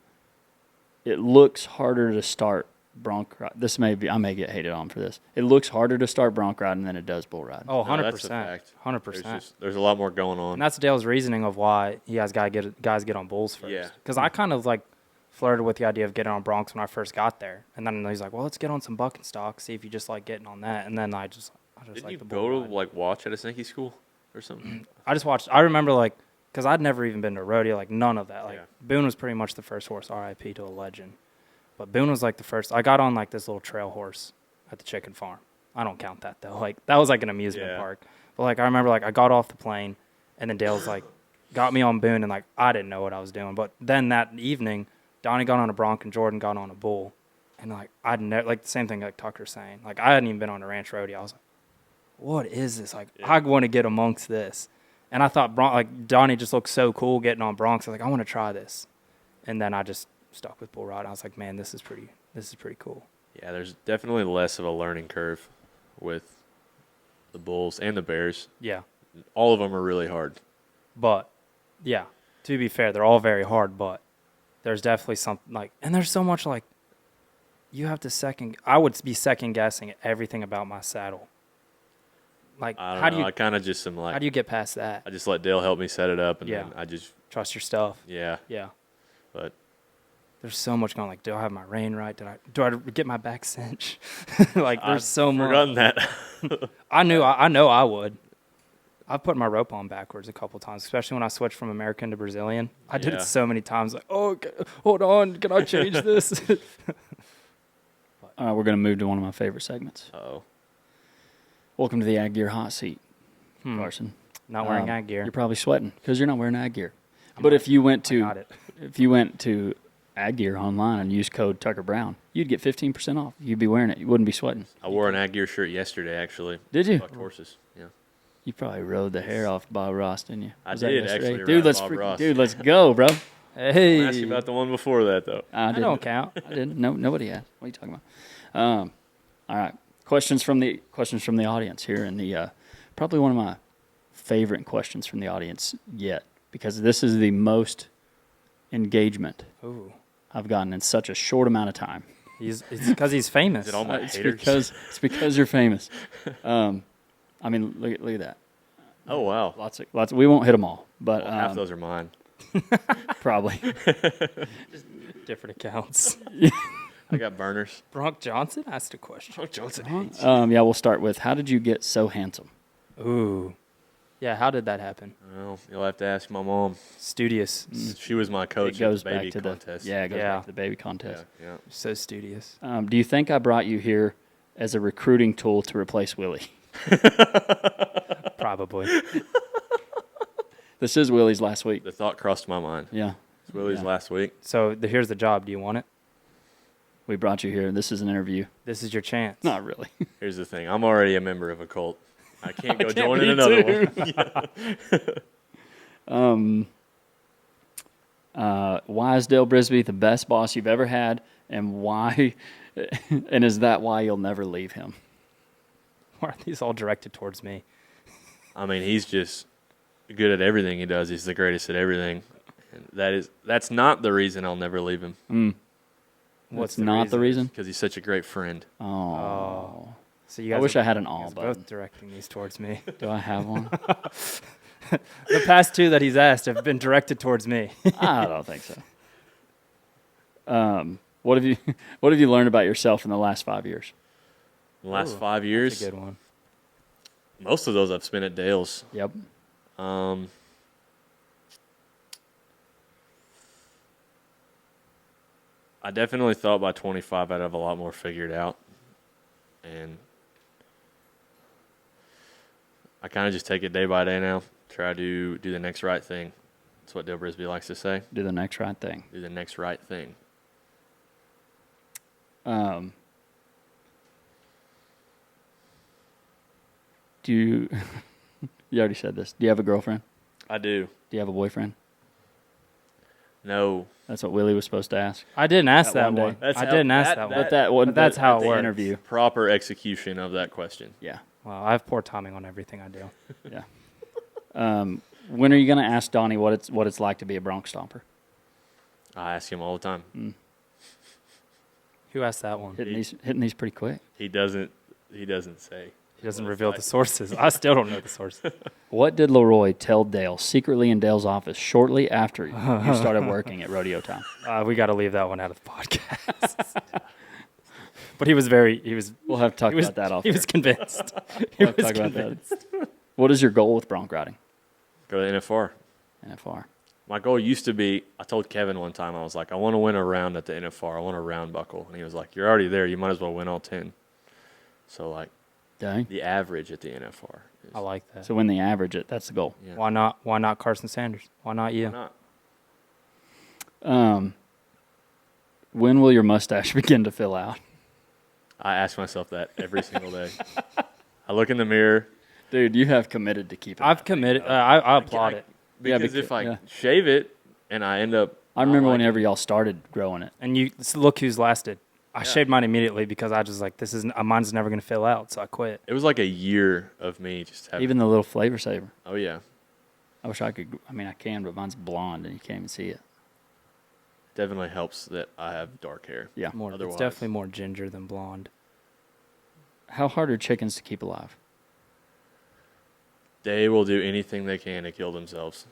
It looks harder to start bronc ride. I may get hated on for this. It looks harder to start bronc riding than it does bull riding. Oh, 100%. That's a fact. 100%. There's a lot more going on. And that's Dale's reasoning of why you guys got to get on bulls first. Yeah. Because I kind of like flirted with the idea of getting on broncs when I first got there. And then he's like, well, let's get on some bucking stock, see if you just like getting on that. And then I just Didn't like you the go bull to ride. like watch at a Sankey school or something? I remember like, because I'd never even been to a rodeo, like none of that. Like Yeah. Boone was pretty much the first horse, RIP to a legend. But Boone was like the first. I got on like this little trail horse at the chicken farm. I don't count that though. Like that was like an amusement park. But like I remember like I got off the plane and then Dale's like got me on Boone and like I didn't know what I was doing. But then that evening, Donnie got on a bronc and Jordan got on a bull. And like I'd never like the same thing like Tucker's saying. Like I hadn't even been on a ranch rodeo. I was like, what is this? Like I want to get amongst this. And I thought like Donnie just looked so cool getting on broncs. I was like, I want to try this. And then I just stuck with bull ride. I was like, man, this is pretty cool. Yeah, there's definitely less of a learning curve with the bulls and the bears. Yeah. All of them are really hard. But yeah, to be fair, they're all very hard, but there's definitely something like, and there's so much like, you have to I would be second guessing everything about my saddle. Like, I don't know. I kind of just am like, how do you get past that? I just let Dale help me set it up, and then I just Trust your stuff. Yeah. But there's so much going. Like, do I have my rein right? Do I get my back cinch? Like, there's so much. Forgotten that. I know I would. I've put my rope on backwards a couple times, especially when I switched from American to Brazilian. I did it so many times. Like, oh, hold on, can I change this? All right, we're going to move to one of my favorite segments. Oh. Welcome to the Ag Gear Hot Seat, Carson. Not wearing ag gear. You're probably sweating because you're not wearing ag gear. But if you went to Ag Gear online and used code Tucker Brown, you'd get 15% off. You'd be wearing it. You wouldn't be sweating. I wore an Ag Gear shirt yesterday, actually. Did you? Bucked horses. Yeah. You probably rode the hair off Bob Ross, didn't you? I Was that did yesterday? actually Dude, ride Bob Ross. Dude, let's go, bro. Hey, I'll ask you about the one before that, though. I don't count. I didn't. No, nobody asked. What are you talking about? All right. Questions from the audience here, and the probably one of my favorite questions from the audience yet, because this is the most engagement I've gotten in such a short amount of time. It's because he's famous. Is it all my haters? It's because you're famous. I mean, look at that. Oh, wow. Lots. We won't hit them all, but Well, half those are mine. probably. Different accounts. I got burners. Bronk Johnson asked a question. Bronk Johnson hates. Yeah, we'll start with, how did you get so handsome? Ooh. Yeah, how did that happen? Well, you'll have to ask my mom. Studious. She was my coach It goes at the baby back to contest. it goes back to the baby contest. Yeah. So studious. Do you think I brought you here as a recruiting tool to replace Willie? Probably. This is Willie's last week. The thought crossed my mind. Yeah. It's Willie's last week. So here's the job. Do you want it? We brought you here. This is an interview. This is your chance. Not really. Here's the thing. I'm already a member of a cult. I can't go join in another one. Why is Dale Brisby the best boss you've ever had, and why? And is that why you'll never leave him? Why are these all directed towards me? I mean, he's just good at everything he does. He's the greatest at everything. And that's not the reason I'll never leave him. What's not the reason? Because he's such a great friend. Oh. So you guys I wish are, I had an you all guys are button. both directing these towards me. Do I have one? The past two that he's asked have been directed towards me. I don't think so. What have you learned about yourself in the last 5 years? The last 5 years, That's a good one. Most of those I've spent at Dale's. Yep. I definitely thought by 25 I'd have a lot more figured out. And I kind of just take it day by day now. Try to do the next right thing. That's what Dale Brisby likes to say. Do the next right thing. Do the next right thing. Do you... You already said this. Do you have a girlfriend? I do. Do you have a boyfriend? No. That's what Willie was supposed to ask. I didn't ask That that one one. day. I didn't ask that one. But that one. But that's how it the works. interview. Proper execution of that question. Yeah. Well, I have poor timing on everything I do. Yeah. When are you going to ask Donnie what it's like to be a Bronx Stomper? I ask him all the time. Who asked that one? Hitting these pretty quick. He doesn't say. He doesn't reveal the sources. I still don't know the sources. What did Leroy tell Dale secretly in Dale's office shortly after you started working at Rodeo Time? We got to leave that one out of the podcast. But We'll have to talk about that off. He was convinced. We'll have to talk about that. What is your goal with bronc riding? Go to the NFR. NFR. My goal used to be, I told Kevin one time, I was like, I want to win a round at the NFR. I want a round buckle. And he was like, you're already there. You might as well win all 10. So, like, Dang. the average at the NFR. I like that. So when they average it, that's the goal. Yeah. Why not Carson Sanders? Why not you? Why not? When will your mustache begin to fill out? I ask myself that every single day. I look in the mirror. Dude, you have committed to keep it. I've committed. I applaud it. Because if I shave it and I end up... I remember whenever y'all started growing it. And you look who's lasted. I shaved mine immediately because I just like, mine's never going to fill out, so I quit. It was like a year of me just having... Even the little flavor saver. Oh, yeah. I wish I could. I mean, I can, but mine's blonde and you can't even see it. Definitely helps that I have dark hair. Yeah. It's definitely more ginger than blonde. How hard are chickens to keep alive? They will do anything they can to kill themselves.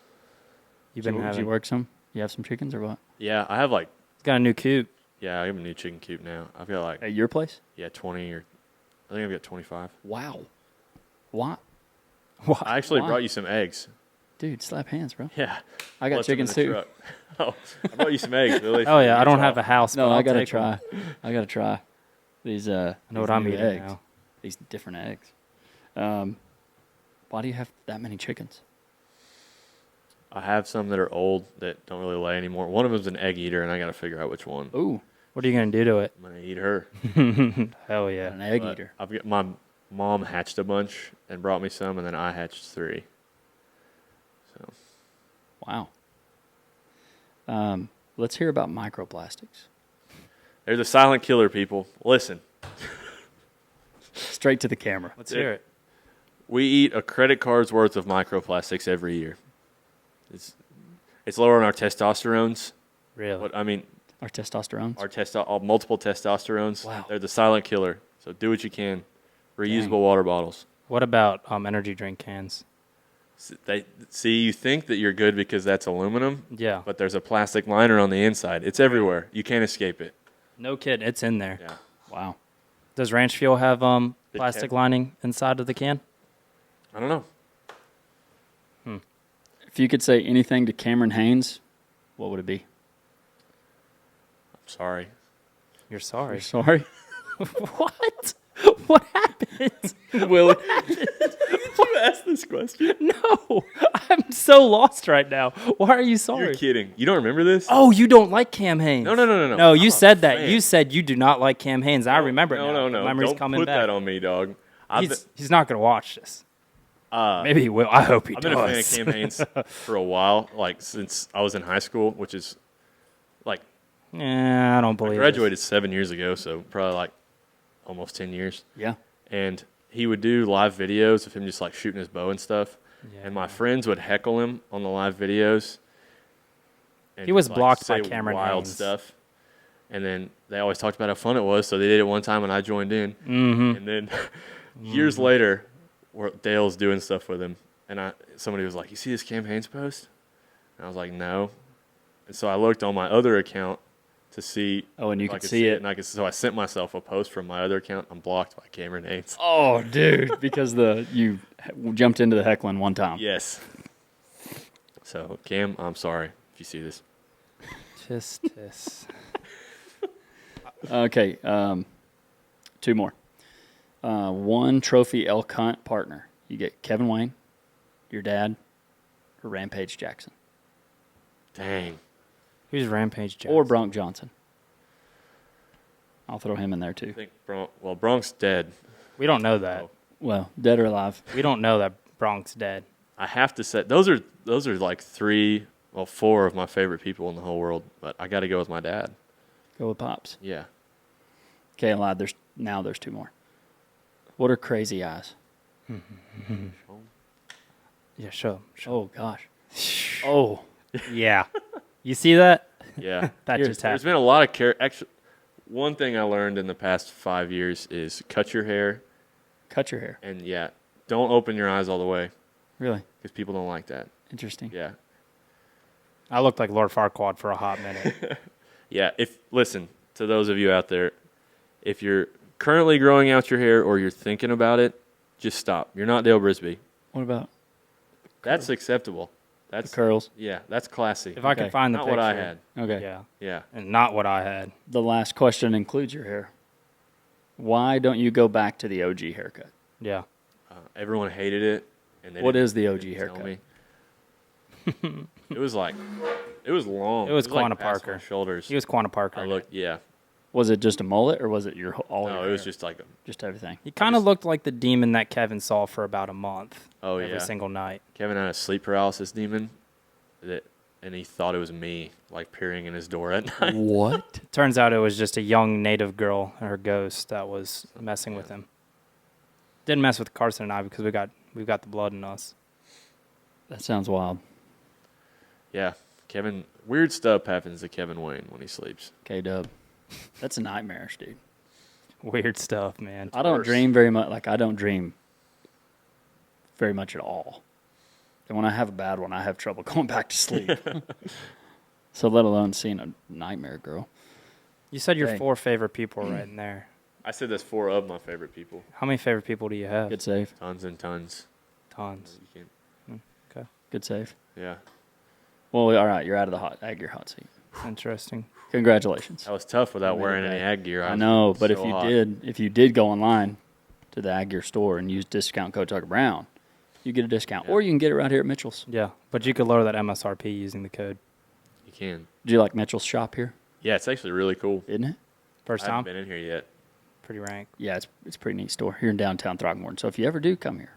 You've Did been you work some? You have some chickens or what? Yeah, I have like... Got a new coop. Yeah, I have a new chicken coop now. I've got like... At your place? Yeah, 20 or... I think I've got 25. Wow. What? I actually Why? brought you some eggs. Dude, slap hands, bro. Yeah. I got Left them in chickens the too. truck. Oh, I brought you some eggs, Billy. Oh yeah, I don't have a house. No, but I I'll gotta take try. one. I gotta try these. I I know what I'm eating eggs. now. These different eggs. Why do you have that many chickens? I have some that are old that don't really lay anymore. One of them's an egg eater, and I got to figure out which one. Ooh, What are you gonna do to it? I'm going to eat her. Hell yeah. an egg But eater. I've got, my mom hatched a bunch and brought me some, and then I hatched 3. So Wow. Let's hear about microplastics. there's a silent killer, people. Listen, Straight to the camera. Let's hear it. we eat a credit card's worth of microplastics every year. It's lowering our testosterones. Really? What I mean, Our testosterone. our multiple testosterones. Wow. They're the silent killer. So do what you can. Reusable water bottles. What about energy drink cans? You think that you're good because that's aluminum, Yeah. but there's a plastic liner on the inside. It's everywhere. You can't escape it. No kidding. It's in there. Yeah. Wow. Does Ranch Fuel have plastic lining inside of the can? I don't know. If you could say anything to Cameron Haynes, what would it be? I'm sorry. You're sorry. You're sorry. What? What happened? Willie. You asked this question. No. I'm so lost right now. Why are you sorry? You're kidding. You don't remember this? Oh, you don't like Cam Haynes. No. No, you I'm said a that. fan. You said you do not like Cam Haynes. I remember it now. No. The memory's Don't coming put back. that on me, dog. He's not going to watch this. Maybe he will. I hope he I've does. been a fan of Cam Haynes for a while, like since I was in high school, which is like Yeah, I don't I believe graduated 7 years ago, so probably like almost 10 years. Yeah. And he would do live videos of him just like shooting his bow and stuff. Yeah. And my friends would heckle him on the live videos. And He was just, blocked by say Cameron wild Haynes. stuff. And then they always talked about how fun it was, so they did it one time and I joined in. Mm-hmm. And then years later, Dale's doing stuff with him, and somebody was like, "You see this Cam Haynes post?" And I was like, "No." And so I looked on my other account, to see. Oh, and you if I could see it. And so I sent myself a post from my other account. I'm blocked by Cameron Haynes. Oh, dude, because you jumped into the heckling one time. Yes. So, Cam, I'm sorry if you see this. Just this. Okay, 2 more. 1 trophy elk hunt partner. You get Kevin Wayne, your dad, or Rampage Jackson. Dang. Who's Rampage Jackson? Or Bronk Johnson. I'll throw him in there too. I think Bronk's dead. We don't know that. Oh. Well, dead or alive. We don't know that Bronk's dead. I have to say those are like 4 of my favorite people in the whole world, but I got to go with my dad. Go with Pops. Yeah. Okay, I lied. There's 2 more. What are crazy eyes? Yeah, show 'em. Oh, gosh. Oh. Yeah. You see that? Yeah. That just There's happened. been a lot of actually, one thing I learned in the past 5 years is cut your hair Cut your hair. and don't open your eyes all the way Really? because people don't like that. Interesting. Yeah. I looked like Lord Farquaad for a hot minute. Yeah. Listen to those of you out there, if you're currently growing out your hair or you're thinking about it, just stop. You're not Dale Brisby. What about That's acceptable. the curls? That's classy. If I Okay. can find the Not picture. what I had. Okay. Yeah. Yeah. And not what I had. The last question includes your hair. Why don't you go back to the OG haircut? Yeah. Everyone hated it. And What is the OG didn't tell haircut? me. It was long. It was like Quanah past Parker. my shoulders. He was Quanah Parker. I looked. Yeah. Was it just a mullet or was it all No, your it was hair? just like Just everything? He kind of looked like the demon that Kevin saw for about a month. Oh, every yeah. single night. Kevin had a sleep paralysis demon, and he thought it was me, like peering in his door at night. What? Turns out it was just a young native girl, her ghost, that was messing with him. Didn't mess with Carson and I because we've got the blood in us. That sounds wild. Yeah, Kevin. Weird stuff happens to Kevin Wayne when he sleeps. K-Dub. That's nightmarish, dude. Weird stuff, man. I don't worse. dream very much. Like, I don't dream very much at all. And when I have a bad one, I have trouble going back to sleep. So let alone seeing a nightmare girl. You said your Dang. 4 favorite people right in there. I said that's 4 of my favorite people. How many favorite people do you have? Good save. Tons and tons. Tons. You can't- Good save. Yeah, Well, all right. You're out of the hot seat. Interesting. Congratulations. that was tough without Made it wearing any back. ag gear. I know, but so hot. if you did go online to the Ag Gear store and use discount code Tucker Brown, you get a discount. Yeah. Or you can get it right here at Mitchell's. Yeah, but you could lower that MSRP using the code. You can. Do you like Mitchell's shop here? Yeah, it's actually really cool. Isn't it? First I haven't time? been in here yet. Pretty rank. Yeah, it's a pretty neat store here in downtown Throckmorton. So if you ever do come here,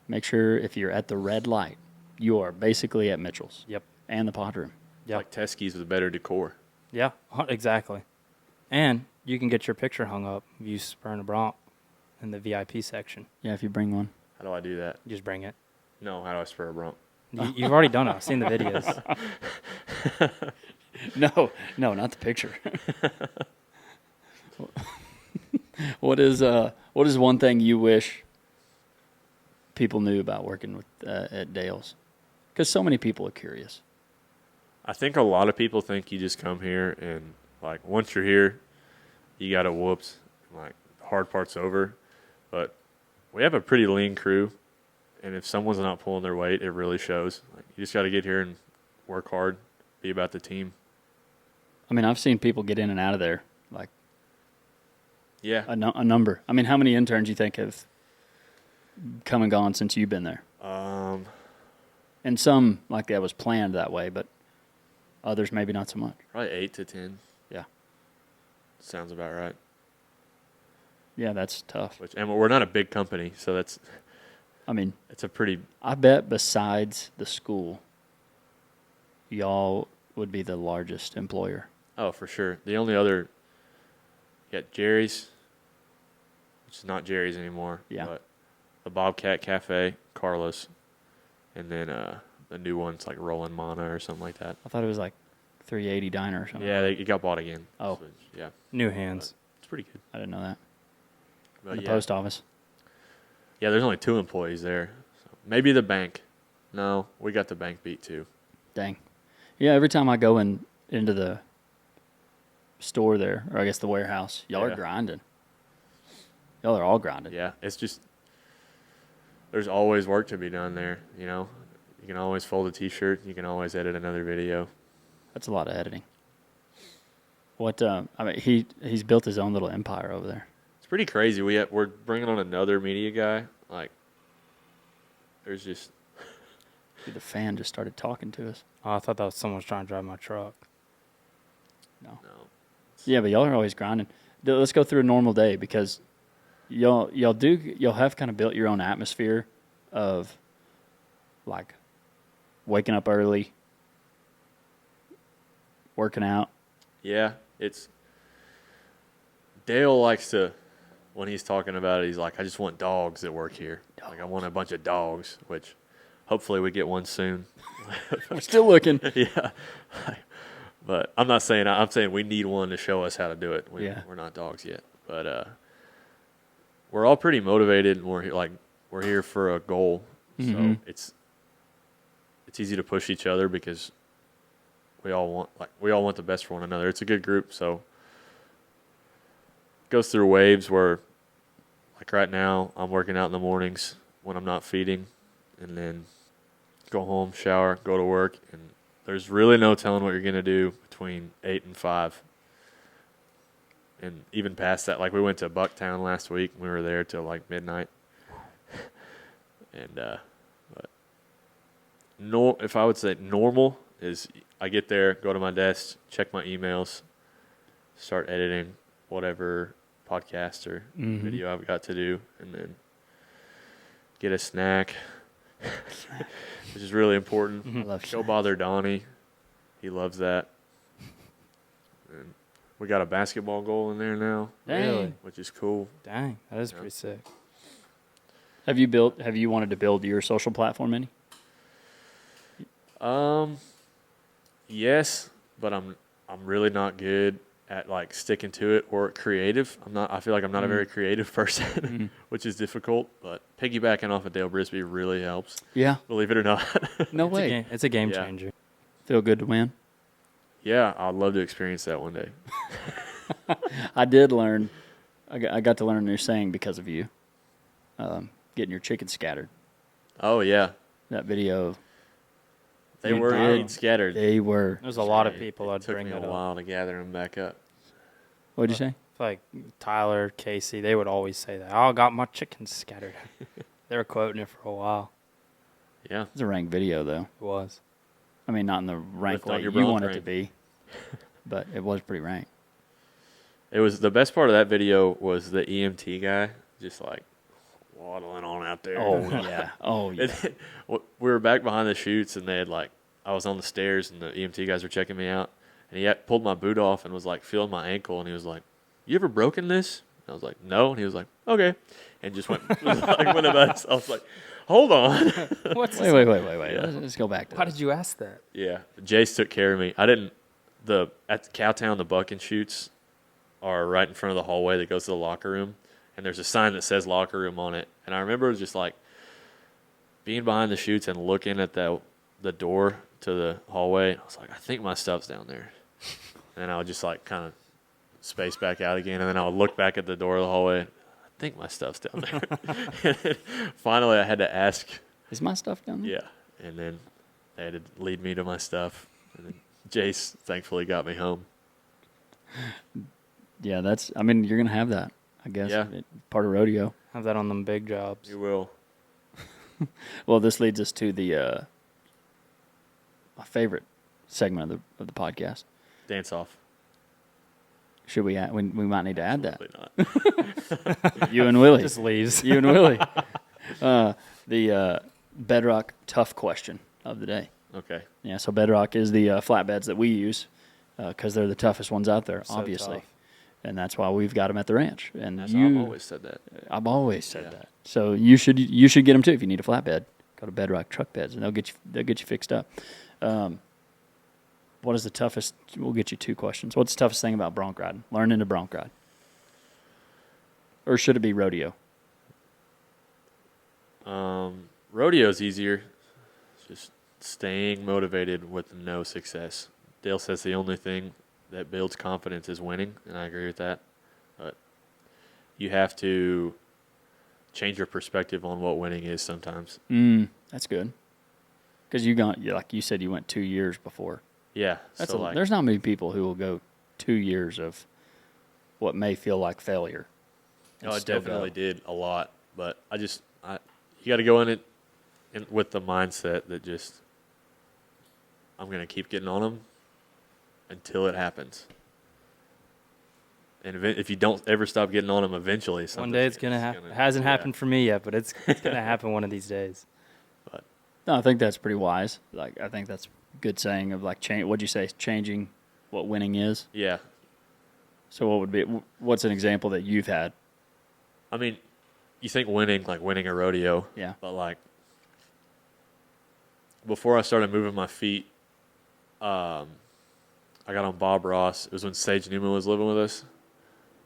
make sure if you're at the red light, you are basically at Mitchell's. Yep. And the pod room. Yep. Like Teskey's with better decor. Yeah, exactly. And you can get your picture hung up if you spurn a Bronc in the VIP section. Yeah, if you bring one. How do I do that? You just bring it. No, how do I spur a bronc? You've already done it. I've seen the videos. No, not the picture. What is one thing you wish people knew about working with at Dale's? Because so many people are curious. I think a lot of people think you just come here and, like, once you're here, you got it whoops. Like, the hard part's over. But we have a pretty lean crew, and if someone's not pulling their weight, it really shows. Like, you just got to get here and work hard, be about the team. I mean, I've seen people get in and out of there, like Yeah. a number. I mean, how many interns you think have come and gone since you've been there? And some, like that, was planned that way, but others maybe not so much. Probably 8 to 10. Yeah. Sounds about right. Yeah, that's tough. And we're not a big company, so it's a pretty. I bet besides the school, y'all would be the largest employer. Oh, for sure. The only other, you got Jerry's, which is not Jerry's anymore. Yeah. But the Bobcat Cafe, Carlos, and then the new one's like Roland Mana or something like that. I thought it was like 380 Diner or something. Yeah, it got bought again. Oh. So, yeah. New hands. It's pretty good. I didn't know that. But In the yeah. post office. Yeah, there's only 2 employees there. So maybe the bank. No, we got the bank beat too. Dang. Yeah, every time I go into the store there, or I guess the warehouse. Y'all are grinding. Y'all are all grinding. Yeah, it's just there's always work to be done there. You know, you can always fold a T-shirt. You can always edit another video. That's a lot of editing. What? I mean, he's built his own little empire over there. It's pretty crazy. We're bringing on another media guy. Like, there's just Dude, the fan just started talking to us. Oh, I thought that was someone trying to drive my truck. No. no. Yeah, but y'all are always grinding. Let's go through a normal day because y'all have kind of built your own atmosphere of like waking up early, working out. Yeah, it's Dale likes to when he's talking about it. He's like, I just want dogs that work here. Like, I want a bunch of dogs, which hopefully we get one soon. We're still looking. Yeah. But I'm not saying, I'm saying we need one to show us how to do it. We're not dogs yet. But we're all pretty motivated, and we're here for a goal. Mm-hmm. So it's easy to push each other because we all want the best for one another. It's a good group, so it goes through waves where, like right now, I'm working out in the mornings when I'm not feeding, and then go home, shower, go to work, and there's really no telling what you're going to do between 8 and 5. And even past that, like we went to Bucktown last week, and we were there till like midnight. And if I would say normal is I get there, go to my desk, check my emails, start editing whatever podcast or video I've got to do, and then get a snack, which is really important. I love Go snacks. bother Donnie. He loves that. And we got a basketball goal in there now, Really? which is cool. Dang, that is pretty sick. Have you wanted to build your social platform any? Yes, but I'm really not good at like sticking to it or creative. I feel like I'm not a very creative person, which is difficult, but piggybacking off of Dale Brisby really helps. Yeah. Believe it or not. No way. It's a game Yeah. changer. Feel good to win. Yeah, I'd love to experience that one day. I did learn. I got to learn a new saying because of you. Getting your chickens scattered. Oh yeah, That video. they You were did. getting scattered. They were. There's a lot of people It I'd took bring me a that up. while to gather them back up. What'd you say? Like Tyler, Casey, they would always say that. Oh, I got my chickens scattered. They were quoting it for a while. Yeah, It's a ranked video though. It was. I mean, not in the rank Lift on way your you bronc want it to rank. be, but it was pretty ranked. it was the best part of that video was the EMT guy just like waddling on out there. Oh yeah. Oh yeah. And then, we were back behind the chutes, and they had like I was on the stairs, and the EMT guys were checking me out, and he had pulled my boot off and was like feeling my ankle, and he was like, "You ever broken this?" And I was like, "No," and he was like, "Okay," and just went went about it. I was like, "Hold on." What's Wait. Yeah. Let's go back to Why that. did you ask that? Yeah, Jace took care of me. I didn't. At Cowtown, the buck and chutes are right in front of the hallway that goes to the locker room, and there's a sign that says locker room on it. And I remember it was just like being behind the chutes and looking at the door to the hallway. I was like, I think my stuff's down there. And I would just like kind of space back out again, and then I would look back at the door of the hallway. I think my stuff's down there. And then finally, I had to ask. Is my stuff down there? Yeah, and then they had to lead me to my stuff, and then Jace thankfully got me home. Yeah, I mean, you're going to have that, I guess. Yeah. Part of rodeo. Have that on them big jobs. You will. Well, this leads us to the my favorite segment of the podcast. Dance off. Should we add, we might need to add that. Absolutely not. You and Willie. Just leaves. You and Willie. The Bedrock tough question of the day. Okay. Yeah, so Bedrock is the flatbeds that we use because they're the toughest ones out there, So obviously. tough. And that's why we've got them at the ranch. And That's how I've always said that. I've always said Yeah. that. So you should get them too if you need a flatbed. Go to Bedrock Truck Beds and they'll get you fixed up. What is the toughest? We'll get you 2 questions. What's the toughest thing about bronc riding? Learning to bronc ride, or should it be rodeo? Rodeo's easier. It's just staying motivated with no success. Dale says the only thing that builds confidence is winning, and I agree with that. But you have to change your perspective on what winning is sometimes. That's good. Because like you said, you went 2 years before. Yeah. There's not many people who will go 2 years of what may feel like failure. No, I definitely did a lot, but you got to go in it with the mindset that just I'm going to keep getting on them until it happens. And if you don't ever stop getting on them, eventually one day it's going to happen. It hasn't happened for me yet, but it's going to happen one of these days. But no, I think that's pretty wise. Like, I think that's a good saying of like what'd you say? Changing what winning is. Yeah. So what's an example that you've had? I mean, you think winning, like winning a rodeo. Yeah. But like before I started moving my feet, I got on Bob Ross. It was when Sage Newman was living with us.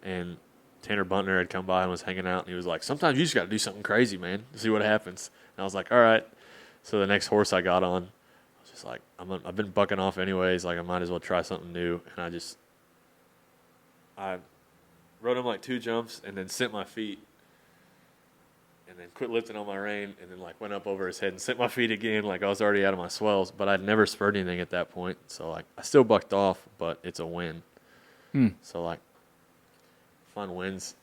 And Tanner Buntner had come by and was hanging out, and he was like, sometimes you just got to do something crazy, man, to see what happens. And I was like, all right. So the next horse I got on, I was just like, I've been bucking off anyways. Like, I might as well try something new. And I rode him like 2 jumps and then sent my feet and then quit lifting on my rein and then like went up over his head and sent my feet again. Like, I was already out of my swells, but I'd never spurred anything at that point. So like, I still bucked off, but it's a win. So like, find wins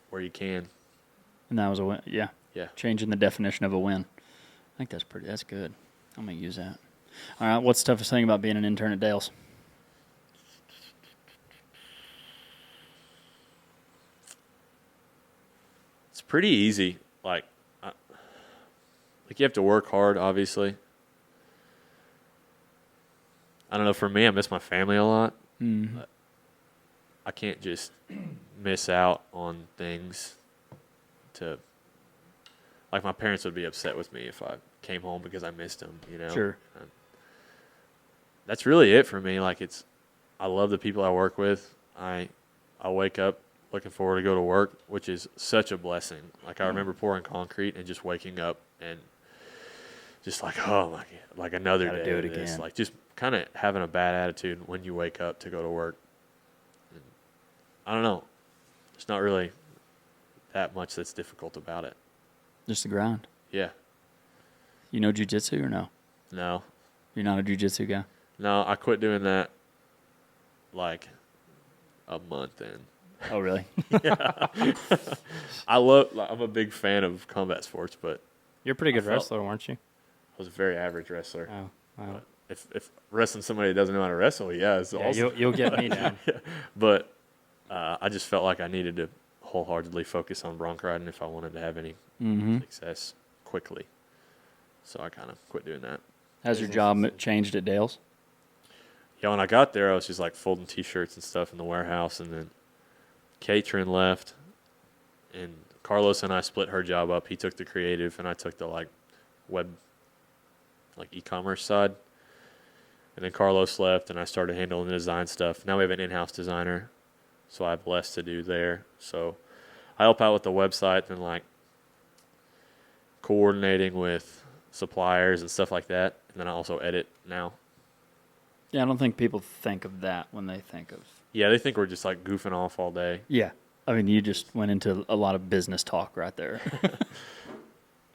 where you can. And that was a win. Yeah. Yeah. Changing the definition of a win. I think that's good. I'm going to use that. All right. What's the toughest thing about being an intern at Dale's? It's pretty easy. Like you have to work hard, obviously. I don't know. For me, I miss my family a lot. But I can't just miss out on things like my parents would be upset with me if I came home because I missed them, you know? Sure. That's really it for me. Like I love the people I work with. I wake up looking forward to go to work, which is such a blessing. Like I remember pouring concrete and just waking up and just like, oh my God, like another Gotta day do it of this. again. Like just kind of having a bad attitude when you wake up to go to work. And I don't know. It's not really that much that's difficult about it. Just the grind. Yeah. You know jiu-jitsu or no? No. You're not a jiu-jitsu guy? No, I quit doing that like a month in. Oh, really? I'm a big fan of combat sports, but You're a pretty good wrestler, weren't you? I was a very average wrestler. Oh, wow. But if wrestling somebody that doesn't know how to wrestle, it's awesome. You'll get me down. But I just felt like I needed to wholeheartedly focus on bronc riding if I wanted to have any success quickly. So I kind of quit doing that. Has your job changed at Dale's? Yeah, when I got there, I was just like folding T-shirts and stuff in the warehouse, and then Katrin left, and Carlos and I split her job up. He took the creative, and I took the like web, like e-commerce side. And then Carlos left, and I started handling the design stuff. Now we have an in-house designer, so I have less to do there. So I help out with the website and like coordinating with suppliers and stuff like that. And then I also edit now. Yeah, I don't think people think of that when they think of... Yeah, they think we're just like goofing off all day. Yeah. I mean, you just went into a lot of business talk right there.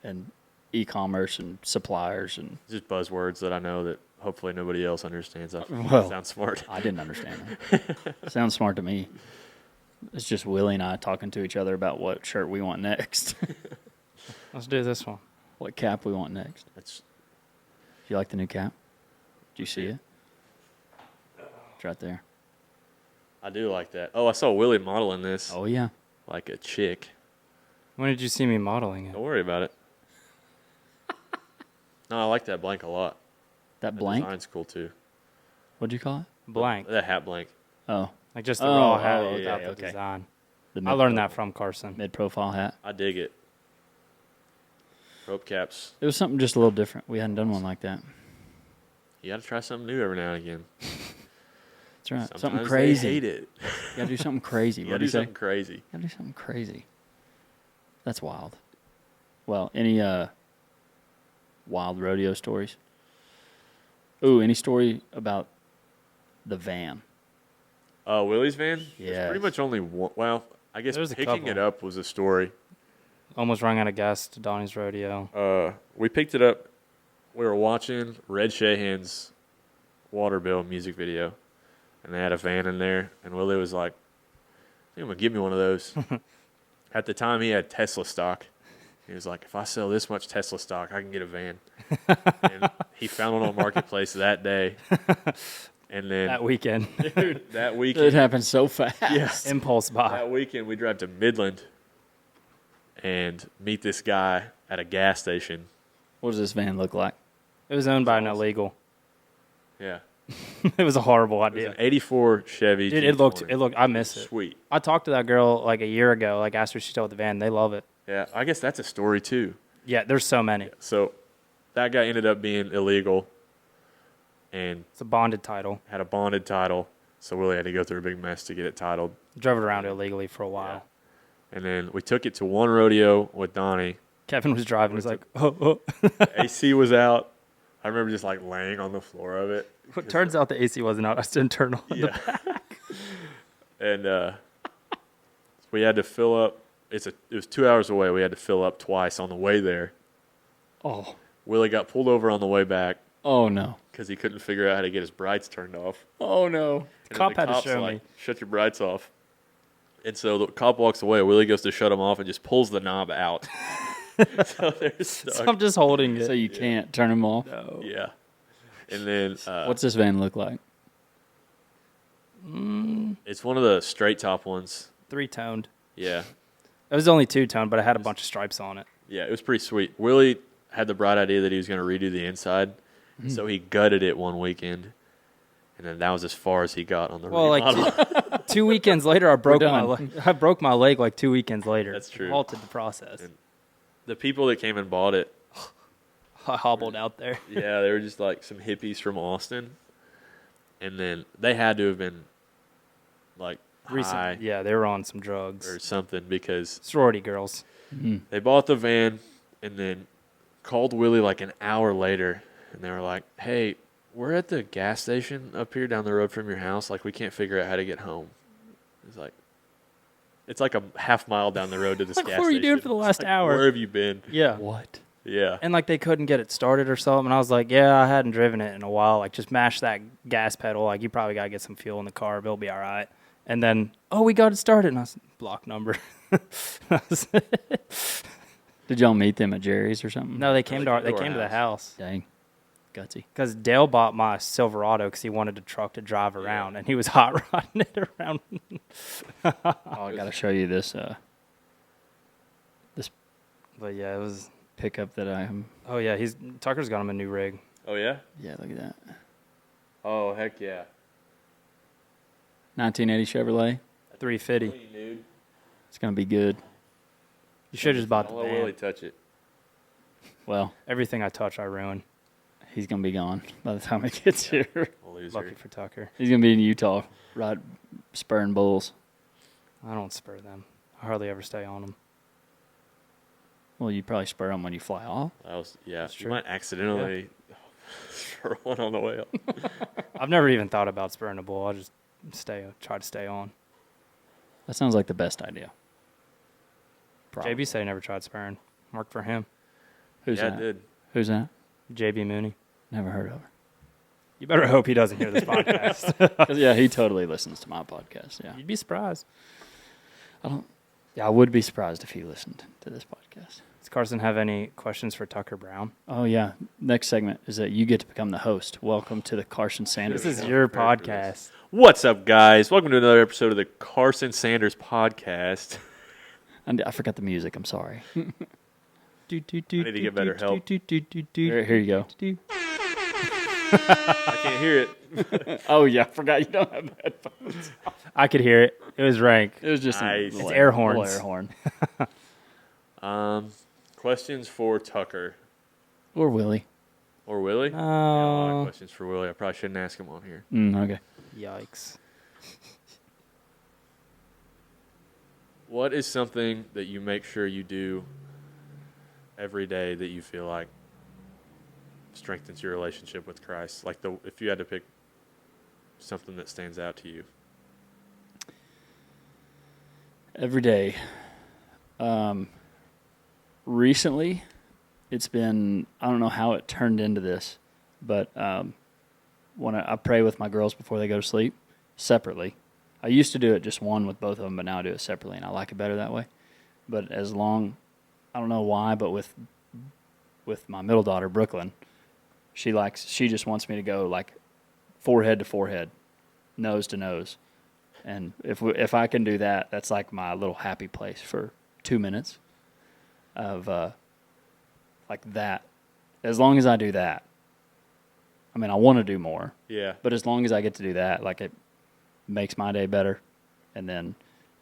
And e-commerce and suppliers and... Just buzzwords that I know that hopefully nobody else understands. Well, sounds smart. I didn't understand that. Sounds smart to me. It's just Willie and I talking to each other about what shirt we want next. Let's do this one. What cap we want next. Do you like the new cap? Do you see it? It's right there. I do like that. Oh, I saw Willie modeling this. Oh, yeah. Like a chick. When did you see me modeling it? Don't worry about it. No, I like that blank a lot. That The blank? design's cool too. What'd you call it? Blank. That hat blank. Oh. Like just the raw hat yeah, without the okay. design. The I learned that from Carson. mid-profile hat. I dig it. Rope caps. It was something just a little different. We hadn't done one like that. You got to try something new every now and again. That's right. Sometimes Something crazy. They hate it. You gotta do something crazy. You What got do to you do say? something crazy. You gotta do something crazy. That's wild. Well, any wild rodeo stories? Ooh, any story about the van? Willie's van? Yeah. There's pretty much only one. Well, I guess There's a picking it couple. up was a story. Almost run out of gas to Donnie's Rodeo. We picked it up. We were watching Red Shahan's Water Bill music video, and they had a van in there, and Willie was like, I think I'm going to give me one of those. At the time, he had Tesla stock. He was like, if I sell this much Tesla stock, I can get a van. And he found one on Marketplace that day. And then That weekend. dude, that It weekend, happened so fast. yes, Impulse buy. that weekend we drive to Midland and meet this guy at a gas station. What does this van look like? It was owned by an illegal. Yeah, It was a horrible it was idea. an '84 Chevy. Dude, G20. it looked, I miss it. Sweet. I talked to that girl like a year ago, like asked her if she still had the van. They love it. Yeah, I guess that's a story too. Yeah, there's so many. So that guy ended up being illegal and It's a bonded title. had a bonded title. So Willie had to go through a big mess to get it titled. Drove it around illegally for a while. And then we took it to one rodeo with Donnie. Kevin was driving. He's like, oh. AC was out. I remember just like laying on the floor of it. It turns out the AC wasn't out. I still turned on the Yeah. And we had to fill up. It was 2 hours away. We had to fill up twice on the way there. Oh. Willie got pulled over on the way back Oh, no. because he couldn't figure out how to get his brights turned off. Oh, no. And then cop the had to cop's show like, me. Shut your brights off. And so the cop walks away. Willie goes to shut him off and just pulls the knob out. So they're So stuck. I'm just holding it. So you can't turn them off? No. Yeah. And then What's this van look like? it's one of the straight top ones. 3-toned. Yeah. It was only 2-tone, but it had a bunch of stripes on it. Yeah, it was pretty sweet. Willie had the bright idea that he was going to redo the inside. So he gutted it one weekend. And then that was as far as he got on the Well, like remodel. 2 weekends later, I broke my done. leg. I broke my leg like 2 weekends later. That's true. Halted the process. And the people that came and bought it, I hobbled out there. yeah, they were just like some hippies from Austin. And then they had to have been like high Yeah, they were on some drugs. or something because Sorority girls. they bought the van and then called Willie like an hour later. And they were like, hey, we're at the gas station up here down the road from your house. Like, we can't figure out how to get home. It's like a half mile down the road to this Like, gas what were you doing station. for the It's last like, hour? Where have you been? Yeah. What? Yeah. And like they couldn't get it started or something. And I was like, yeah, I hadn't driven it in a while. Like just mash that gas pedal. Like you probably got to get some fuel in the car. But it'll be all right. And then, oh, we got it started. And I was block number. Did y'all meet them at Jerry's or something? No, they came to came to our the house. Dang. Gutsy. Because Dale bought my Silverado because he wanted a truck to drive around. And he was hot rodding it around. Oh, I got to show you this But yeah, it was. pickup that I am. Oh yeah, Tucker's got him a new rig. Oh, yeah? Yeah, look at that. Oh, heck yeah. 1980 Chevrolet. 350. Clean, dude. It's going to be good. You should have just bought the Don't let Willie van. touch it. Well, Everything I touch, I ruin. he's going to be gone by the time he gets here. We'll lose Lucky her. for Tucker. He's going to be in Utah, right, spurring bulls. I don't spur them. I hardly ever stay on them. Well, you probably spur them when you fly off. That was, yeah. That's You true. might accidentally throw one on the way up. I've never even thought about spurring a bull. I just try to stay on. That sounds like the best idea. Probably. JB said he never tried spurring. Worked for him. Who's Yeah, that? it did. Who's that? JB Mooney. Never heard of her. You better hope he doesn't hear this podcast. 'Cause, yeah, he totally listens to my podcast. Yeah, You'd be surprised. I would be surprised if he listened to this podcast. Does Carson have any questions for Tucker Brown? Oh yeah, next segment is that you get to become the host. Welcome to the Carson Sanders. This is Yeah, your prepared for podcast. What's up, guys? Welcome to another episode of the Carson Sanders podcast. I forgot the music. I'm sorry. I need to get better help. Here you go. I can't hear it. Oh yeah, I forgot you don't have headphones. I could hear it. It was rank. It was just Nice. a little It's air little horns. air horn. Questions for Tucker Or Willie. or Willie? Yeah, a lot of Oh, questions for Willie. I probably shouldn't ask him on here. Okay. yikes. What is something that you make sure you do every day that you feel like strengthens your relationship with Christ? Like if you had to pick something that stands out to you. Every day. Recently, it's been, I don't know how it turned into this, but when I pray with my girls before they go to sleep, separately. I used to do it just one with both of them, but now I do it separately, and I like it better that way. But I don't know why, but with my middle daughter, Brooklyn, she just wants me to go like forehead to forehead, nose to nose. And if I can do that, that's like my little happy place for 2 minutes of like that. As long as I do that, I mean, I want to do more. Yeah. But as long as I get to do that, like it makes my day better, and then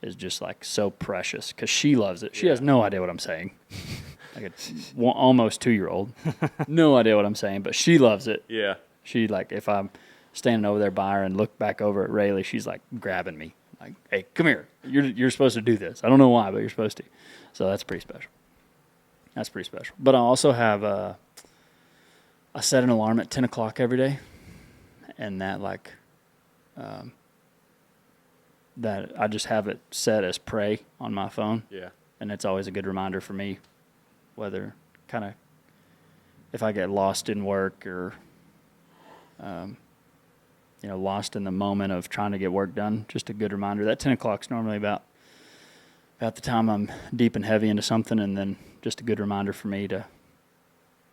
is just like so precious because she loves it. She has no idea what I'm saying. Like it's almost 2-year-old, no idea what I'm saying, but she loves it. Yeah. She like if I'm standing over there by her and look back over at Rayleigh, she's like grabbing me, like, "Hey, come here! You're supposed to do this. I don't know why, but you're supposed to." So that's pretty special. That's pretty special. But I also have I set an alarm at 10 o'clock every day, and that that I just have it set as pray on my phone. Yeah. And it's always a good reminder for me, whether kind of if I get lost in work or lost in the moment of trying to get work done, just a good reminder. That 10 o'clock's normally about the time I'm deep and heavy into something, and then just a good reminder for me to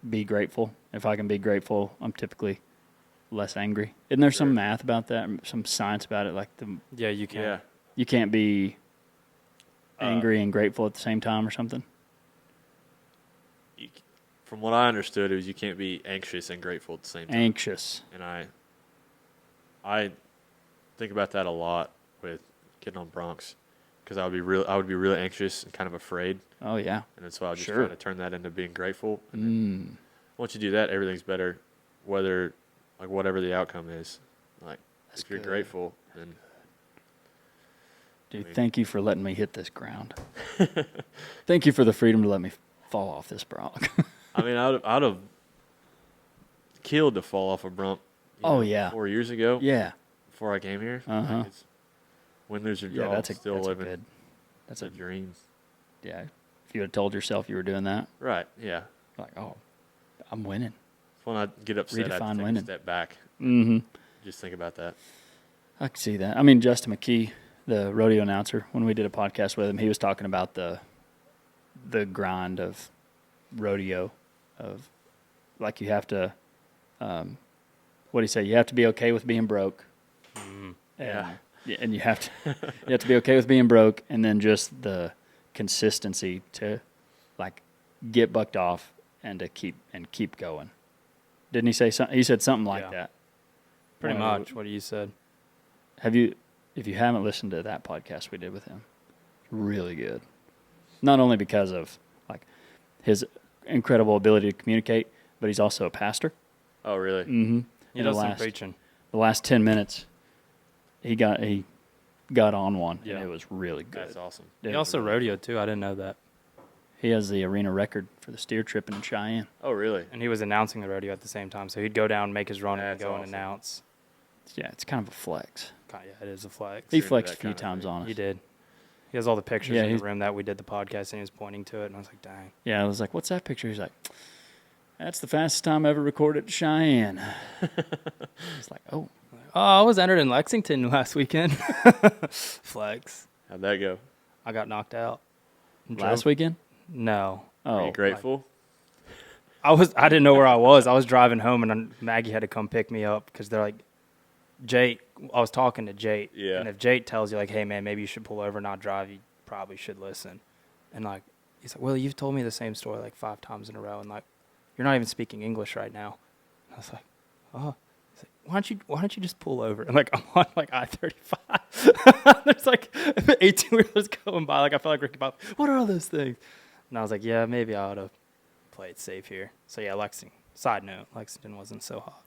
be grateful. If I can be grateful, I'm typically less angry. Isn't there some math about that, some science about it? Like you can. Yeah. You can't be angry and grateful at the same time or something? From what I understood, it was you can't be anxious and grateful at the same time. Anxious. And I think about that a lot with getting on Bronx, because I would be really anxious and kind of afraid. Oh yeah. And that's why I was just Sure. trying to turn that into being grateful. And once you do that, everything's better, whatever the outcome is. Like That's if you're good. grateful, then Dude, thank you for letting me hit this ground. Thank you for the freedom to let me fall off this Bronx. I mean, I'd have killed to fall off a Bronx. Yeah. 4 years ago. Yeah. Before I came here. Uh-huh. Like win, lose, or Yeah, draw. that's still living. good. That's a dream. Yeah. If you had told yourself you were doing that, Right. Yeah. like, oh, I'm winning. When I get upset, I have to take winning. a step back. Mm-hmm. Just think about that. I can see that. I mean, Justin McKee, the rodeo announcer, when we did a podcast with him, he was talking about the grind of rodeo, of like you have to, what do you say? You have to be okay with being broke. Mm-hmm. Yeah, and you have to be okay with being broke, and then just the consistency to like get bucked off and to keep going. Didn't he say something? He said something like that. Pretty much what you said. If you haven't listened to that podcast we did with him, really good. Not only because of like his incredible ability to communicate, but he's also a pastor. Oh, really? Mm-hmm. He does some preaching. The last 10 minutes, he got on one, Yeah. and it was really good. That's awesome. He also rodeoed too. I didn't know that. He has the arena record for the steer tripping in Cheyenne. Oh, really? And he was announcing the rodeo at the same time, so he'd go down, make his run, and That's go and awesome. announce. Yeah, it's kind of a flex. God, yeah, it is a flex. He Into flexed a that few kind of times thing. on us. He did. He has all the pictures Yeah, in he's- the room that we did the podcast, and he was pointing to it, and I was like, dang. Yeah, I was like, what's that picture? He's like, that's the fastest time I ever recorded at Cheyenne. It's like, oh. Oh, I was entered in Lexington last weekend. Flex. How'd that go? I got knocked out. Last weekend? No. Are Oh, you grateful? I didn't know where I was. I was driving home, and Maggie had to come pick me up because they're like, Jate, I was talking to Jate. Yeah. And if Jate tells you, like, hey, man, maybe you should pull over and not drive, you probably should listen. And, like, he's like, well, you've told me the same story, like, 5 times in a row. And, like, you're not even speaking English right now. And I was like, oh. He's like, why don't you just pull over? And, like, I'm on, like, I-35. There's, like, 18-wheelers going by. Like, I felt like Ricky Bobby. What are all those things? And I was like, yeah, maybe I ought to play it safe here. So, yeah, Lexington. Side note, Lexington wasn't so hot.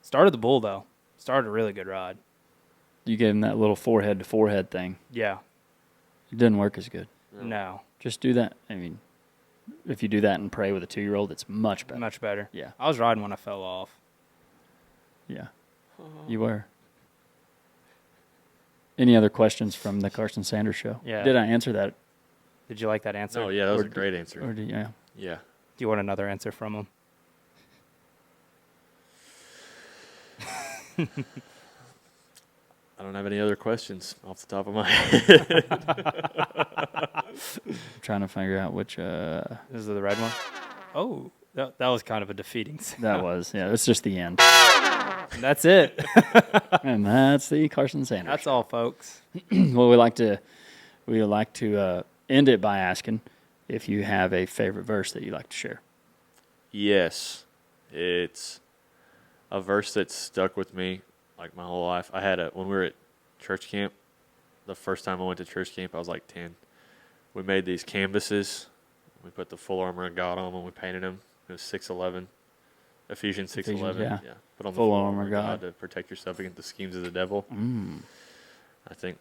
Started the bull, though. Started a really good ride. you gave him that little forehead to forehead thing. Yeah. It didn't work as good. No. Just do that. I mean, if you do that and pray with a 2-year-old, it's much better. Much better. Yeah. I was riding when I fell off. Yeah. You were. Any other questions from the Carson Sanders show? Yeah. Did I answer that? Did you like that answer? Oh, yeah, that was a great answer. Or yeah. Yeah. Do you want another answer from him? I don't have any other questions off the top of my head. I'm trying to figure out which. This is the red one. Oh, that was kind of a defeating sound. That was, yeah. It's just the end. That's it. And that's the Carson Sanders. That's all, folks. Well, we like to end it by asking if you have a favorite verse that you like to share. Yes. It's a verse that's stuck with me like my whole life. I had when we were at church camp, the first time I went to church camp, I was like 10. We made these canvases. We put the full armor of God on them. We painted them. It was 6:11. Ephesians 6:11. yeah. Put on the Full full armor armor of of God. God to protect yourself against the schemes of the devil. I think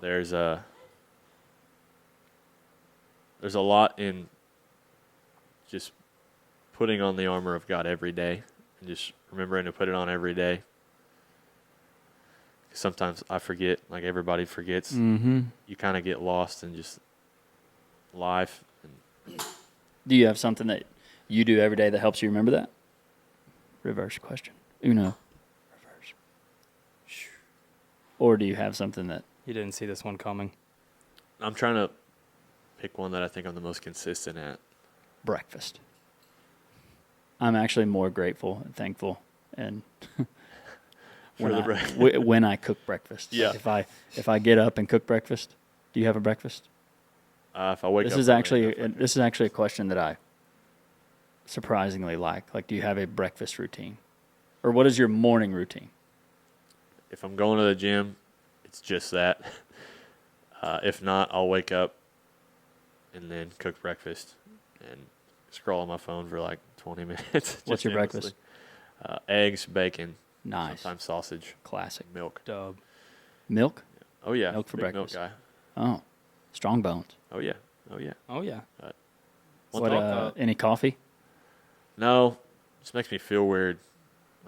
there's a lot in just putting on the armor of God every day and just remembering to put it on every day. Sometimes I forget, like everybody forgets. Mm-hmm. You kind of get lost in just life. Do you have something that you do every day that helps you remember that? Reverse question. Uno. Reverse. Or do you have something that... You didn't see this one coming. I'm trying to pick one that I think I'm the most consistent at. Breakfast. I'm actually more grateful and thankful and when I cook breakfast. Yeah. If I get up and cook breakfast, do you have a breakfast? If I wake up, This is actually a question that I surprisingly like. Like, do you have a breakfast routine, or what is your morning routine? If I'm going to the gym, it's just that. If not, I'll wake up and then cook breakfast and scroll on my phone for like 20 minutes. What's your breakfast? Eggs, bacon, Nice. sometimes sausage, Classic. milk. Dub. Milk? Oh yeah, Milk for big breakfast. Milk guy. Oh, strong bones. Oh yeah, oh yeah. Oh, yeah. Any coffee? No, just makes me feel weird.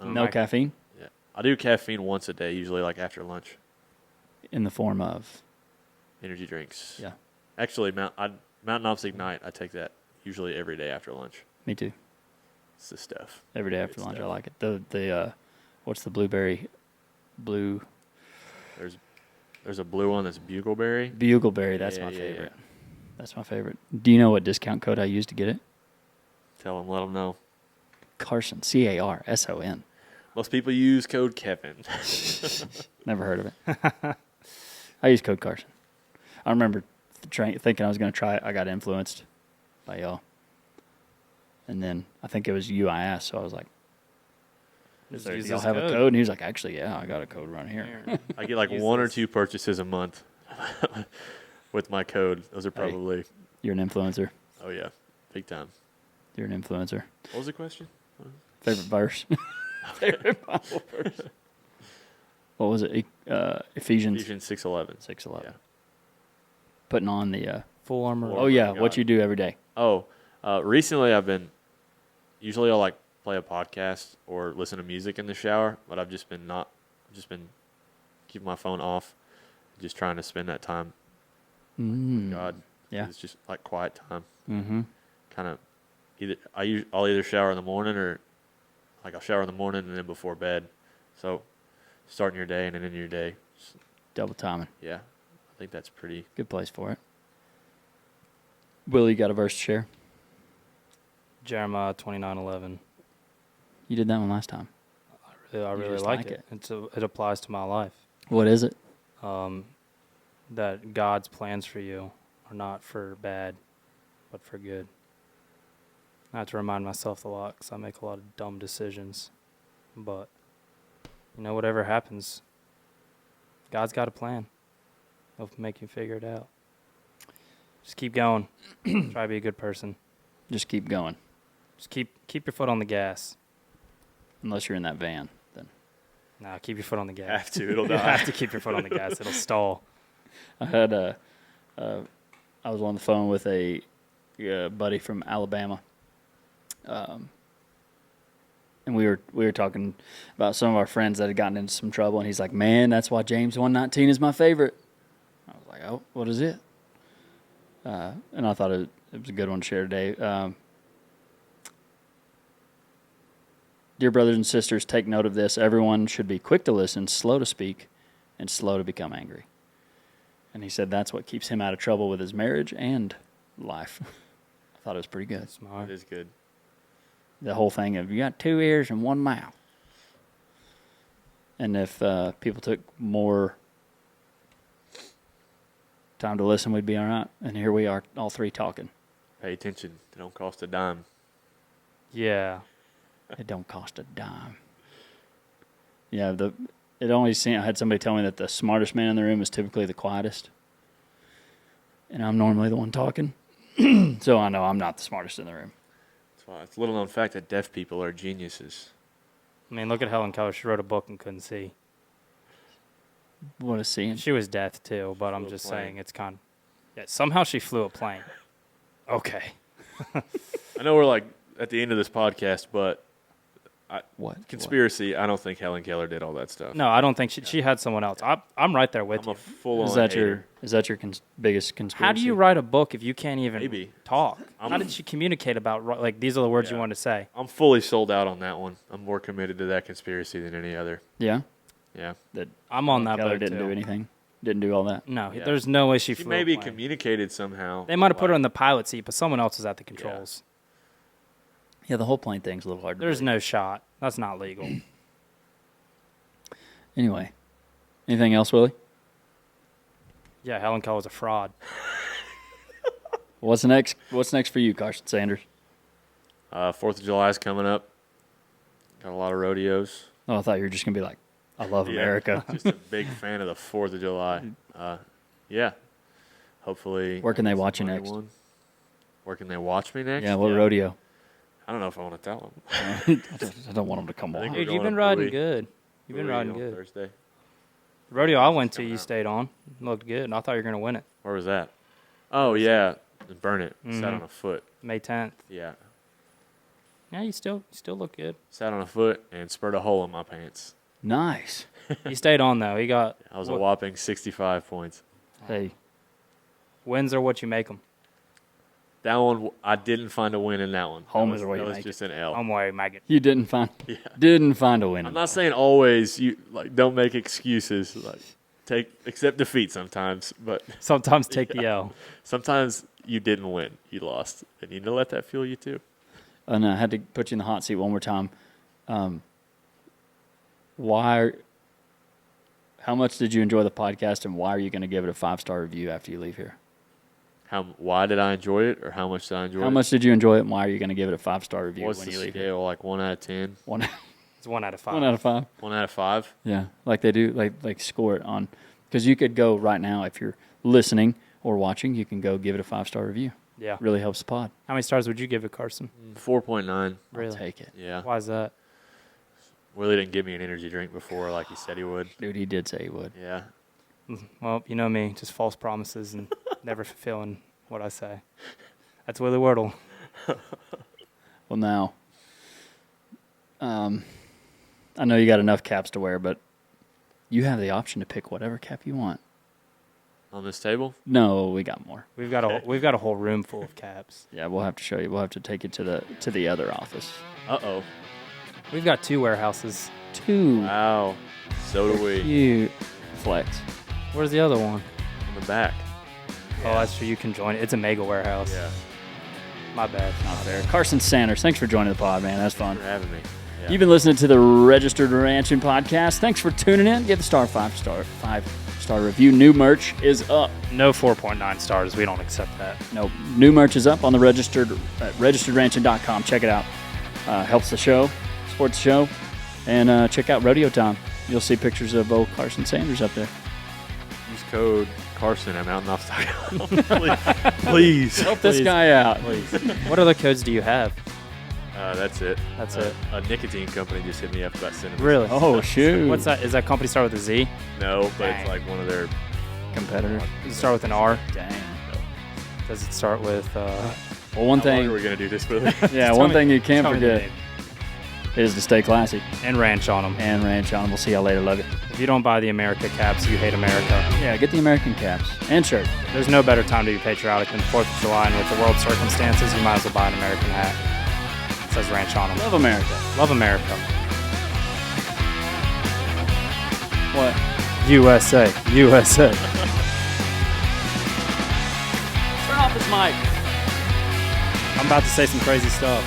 No caffeine? Yeah, I do caffeine once a day, usually like after lunch. In the form of? Energy drinks. Yeah. Actually, Mountain Ops Ignite, I take that usually every day after lunch. Me too. It's the stuff. Every day after Good lunch, stuff. I like it. The what's the blueberry? Blue There's a blue one that's bugleberry. bugleberry. That's my favorite. That's my favorite. Do you know what discount code I use to get it? Tell them, let them know. Carson. Carson. Most people use code Kevin. Never heard of it. I use code Carson. I remember thinking I was going to try it. I got influenced by y'all. And then I think it was you I asked, so I was like, Just do use y'all this have a code. code? And he was like, actually, yeah, I got a code right here. I get like Use one or this. two purchases a month with my code. Those are probably, You're an influencer. oh yeah, big time. You're an influencer. What was the question? Favorite verse? Favorite Bible verse? What was it? Ephesians Ephesians 6:11. 6:11. Yeah. Putting on the... Full armor. oh, yeah, God. what you do every day. Oh, recently usually I'll like play a podcast or listen to music in the shower, but I've just been keeping my phone off, just trying to spend that time with God. Yeah. It's just like quiet time. Mm-hmm. Kind of I'll either shower in the morning or like I'll shower in the morning and then before bed. So starting your day and then ending your day. Double timing. Yeah. I think that's pretty. Good place for it. Will, you got a verse to share? Jeremiah 29:11. You did that one last time. I You really just like like it. It applies to my life. What is it? That God's plans for you are not for bad, but for good. I have to remind myself a lot because I make a lot of dumb decisions. But, whatever happens, God's got a plan. He'll make you figure it out. Just keep going. Try to be a good person. Just keep going. Just keep your foot on the gas. Unless you're in that van, then. Nah, keep your foot on the gas. Have to, it'll You die. have to keep your foot on the gas. It'll stall. I had I was on the phone with a buddy from Alabama. and we were talking about some of our friends that had gotten into some trouble, and he's like, "Man, that's why James 119 is my favorite." I was like, "Oh, what is it?" And I thought it was a good one to share today. Dear brothers and sisters, take note of this. Everyone should be quick to listen, slow to speak, and slow to become angry. And he said that's what keeps him out of trouble with his marriage and life. I thought it was pretty good. Smart. It is good. The whole thing of you got 2 ears and 1 mouth. And if people took more time to listen, we'd be all right. And here we are, all 3 talking. Pay attention. It don't cost a dime. Yeah. It don't cost a dime. Yeah, I had somebody tell me that the smartest man in the room is typically the quietest. And I'm normally the one talking. So I know I'm not the smartest in the room. That's why it's a little known fact that deaf people are geniuses. I mean, look at Helen Keller. She wrote a book and couldn't see. What a scene. She was deaf too, but I'm just saying it's kind of... Yeah, somehow she flew a plane. Okay. I know we're like at the end of this podcast, but conspiracy, What? I don't think Helen Keller did all that stuff. No, I don't think she had someone else. I'm right there with I'm you. a full-on Is that hater. your biggest conspiracy? How do you write a book if you can't even Maybe. talk? How did she communicate about, like, these are the words you want to say? I'm fully sold out on that one. I'm more committed to that conspiracy than any other. Yeah? Yeah. That I'm on that Keller boat, didn't too. do anything? Didn't do all that? No, Yeah. there's no way she She flew maybe a plane. communicated somehow. They might have put her in the pilot seat, but someone else was at the controls. Yeah, the whole plane thing's a little hard to There's believe. no shot. That's not legal. Anyway, anything else, Willie? Yeah, Helen Keller was a fraud. What's next for you, Carson Sanders? 4th of July is coming up. Got a lot of rodeos. Oh, I thought you were just going to be like, I love America. Just a big fan of the 4th of July. Yeah. Hopefully. Where can they watch you next? Where can they watch me next? Yeah, what rodeo? I don't know if I want to tell them. I don't want them to come I think on. we're Dude, going you've been to riding Bowie. good. You've been Bowie riding on good. Thursday. The rodeo I went to, Coming you out. stayed on. Looked good. And I thought you were going to win it. Where was that? Oh, yeah. Burn it. Sat Mhm. on a foot. May 10th. Yeah. Yeah, you still look good. Sat on a foot and spurred a hole in my pants. Nice. He stayed on, though. He got I was a whopping 65 points. Hey, wins are what you make them. That one, I didn't find a win in that one. Home that is was, where you that was make just an L. I'm worried, Maggot. you didn't find a win. I'm not saying always. You don't make excuses. Accept defeat sometimes, but Sometimes take the L. sometimes you didn't win. You lost, and you need to let that fuel you too. And I had to put you in the hot seat one more time. How much did you enjoy the podcast, and why are you going to give it a 5-star review after you leave here? Why did I enjoy it, or how much did I enjoy it? How much did you enjoy it, and why are you going to give it a 5-star review What's when the you leave here? scale? Like 1 out of 10? It's 1 out of 5. 1 out of 5. 1 out of 5? Yeah, like they do, like score it on, because you could go right now if you're listening or watching, you can go give it a 5-star review. Yeah. Really helps the pod. How many stars would you give it, Carson? 4.9. Really? I'll take it. Yeah. Why is that? Willie didn't give me an energy drink before, like he said he would. Dude, he did say he would. Yeah. Well, you know me, just false promises and never fulfilling what I say. That's Willie Wordle. Well, now, I know you got enough caps to wear, but you have the option to pick whatever cap you want. On this table? No, we got more. We've got a whole room full of caps. Yeah, we'll have to show you. We'll have to take it to the other office. Uh-oh. We've got 2 warehouses. 2 Wow. So do we. cute flex. Where's the other one? On the back. Oh, that's true. You can join it. It's a mega warehouse. Yeah. My bad. Not fair. Carson Sanders, thanks for joining the pod, man. That's fun. Thanks for having me. Yeah. You've been listening to the Registered Ranching podcast. Thanks for tuning in. Give the star 5-star review. New merch is up. No 4.9 stars. We don't accept that. No, new merch is up on the registeredranching.com. Check it out. Helps the show, supports the show, and check out Rodeo Time. You'll see pictures of old Carson Sanders up there. Use code Carson at mountainoff.com. Please. Help this guy out. Please. What other codes do you have? That's it. That's it. A nicotine company just hit me up about sending me Really? stuff. Oh, shoot. What's that? Is that company start with a Z? No, but Dang. it's like one of their... Competitor. Does it start with an R? Dang. Does it start with... Well, one How long thing. are we going to do this with? Yeah, Tell one me- thing you can't tell me the forget. name. is to stay classy. And ranch on them. And ranch on them. We'll see y'all later. Love you. If you don't buy the America caps, you hate America. Yeah, get the American caps and shirt. There's no better time to be patriotic than 4th of July, and with the world circumstances, you might as well buy an American hat. It says ranch on them. Love America. Love America. What? USA. USA. Turn off his mic. I'm about to say some crazy stuff.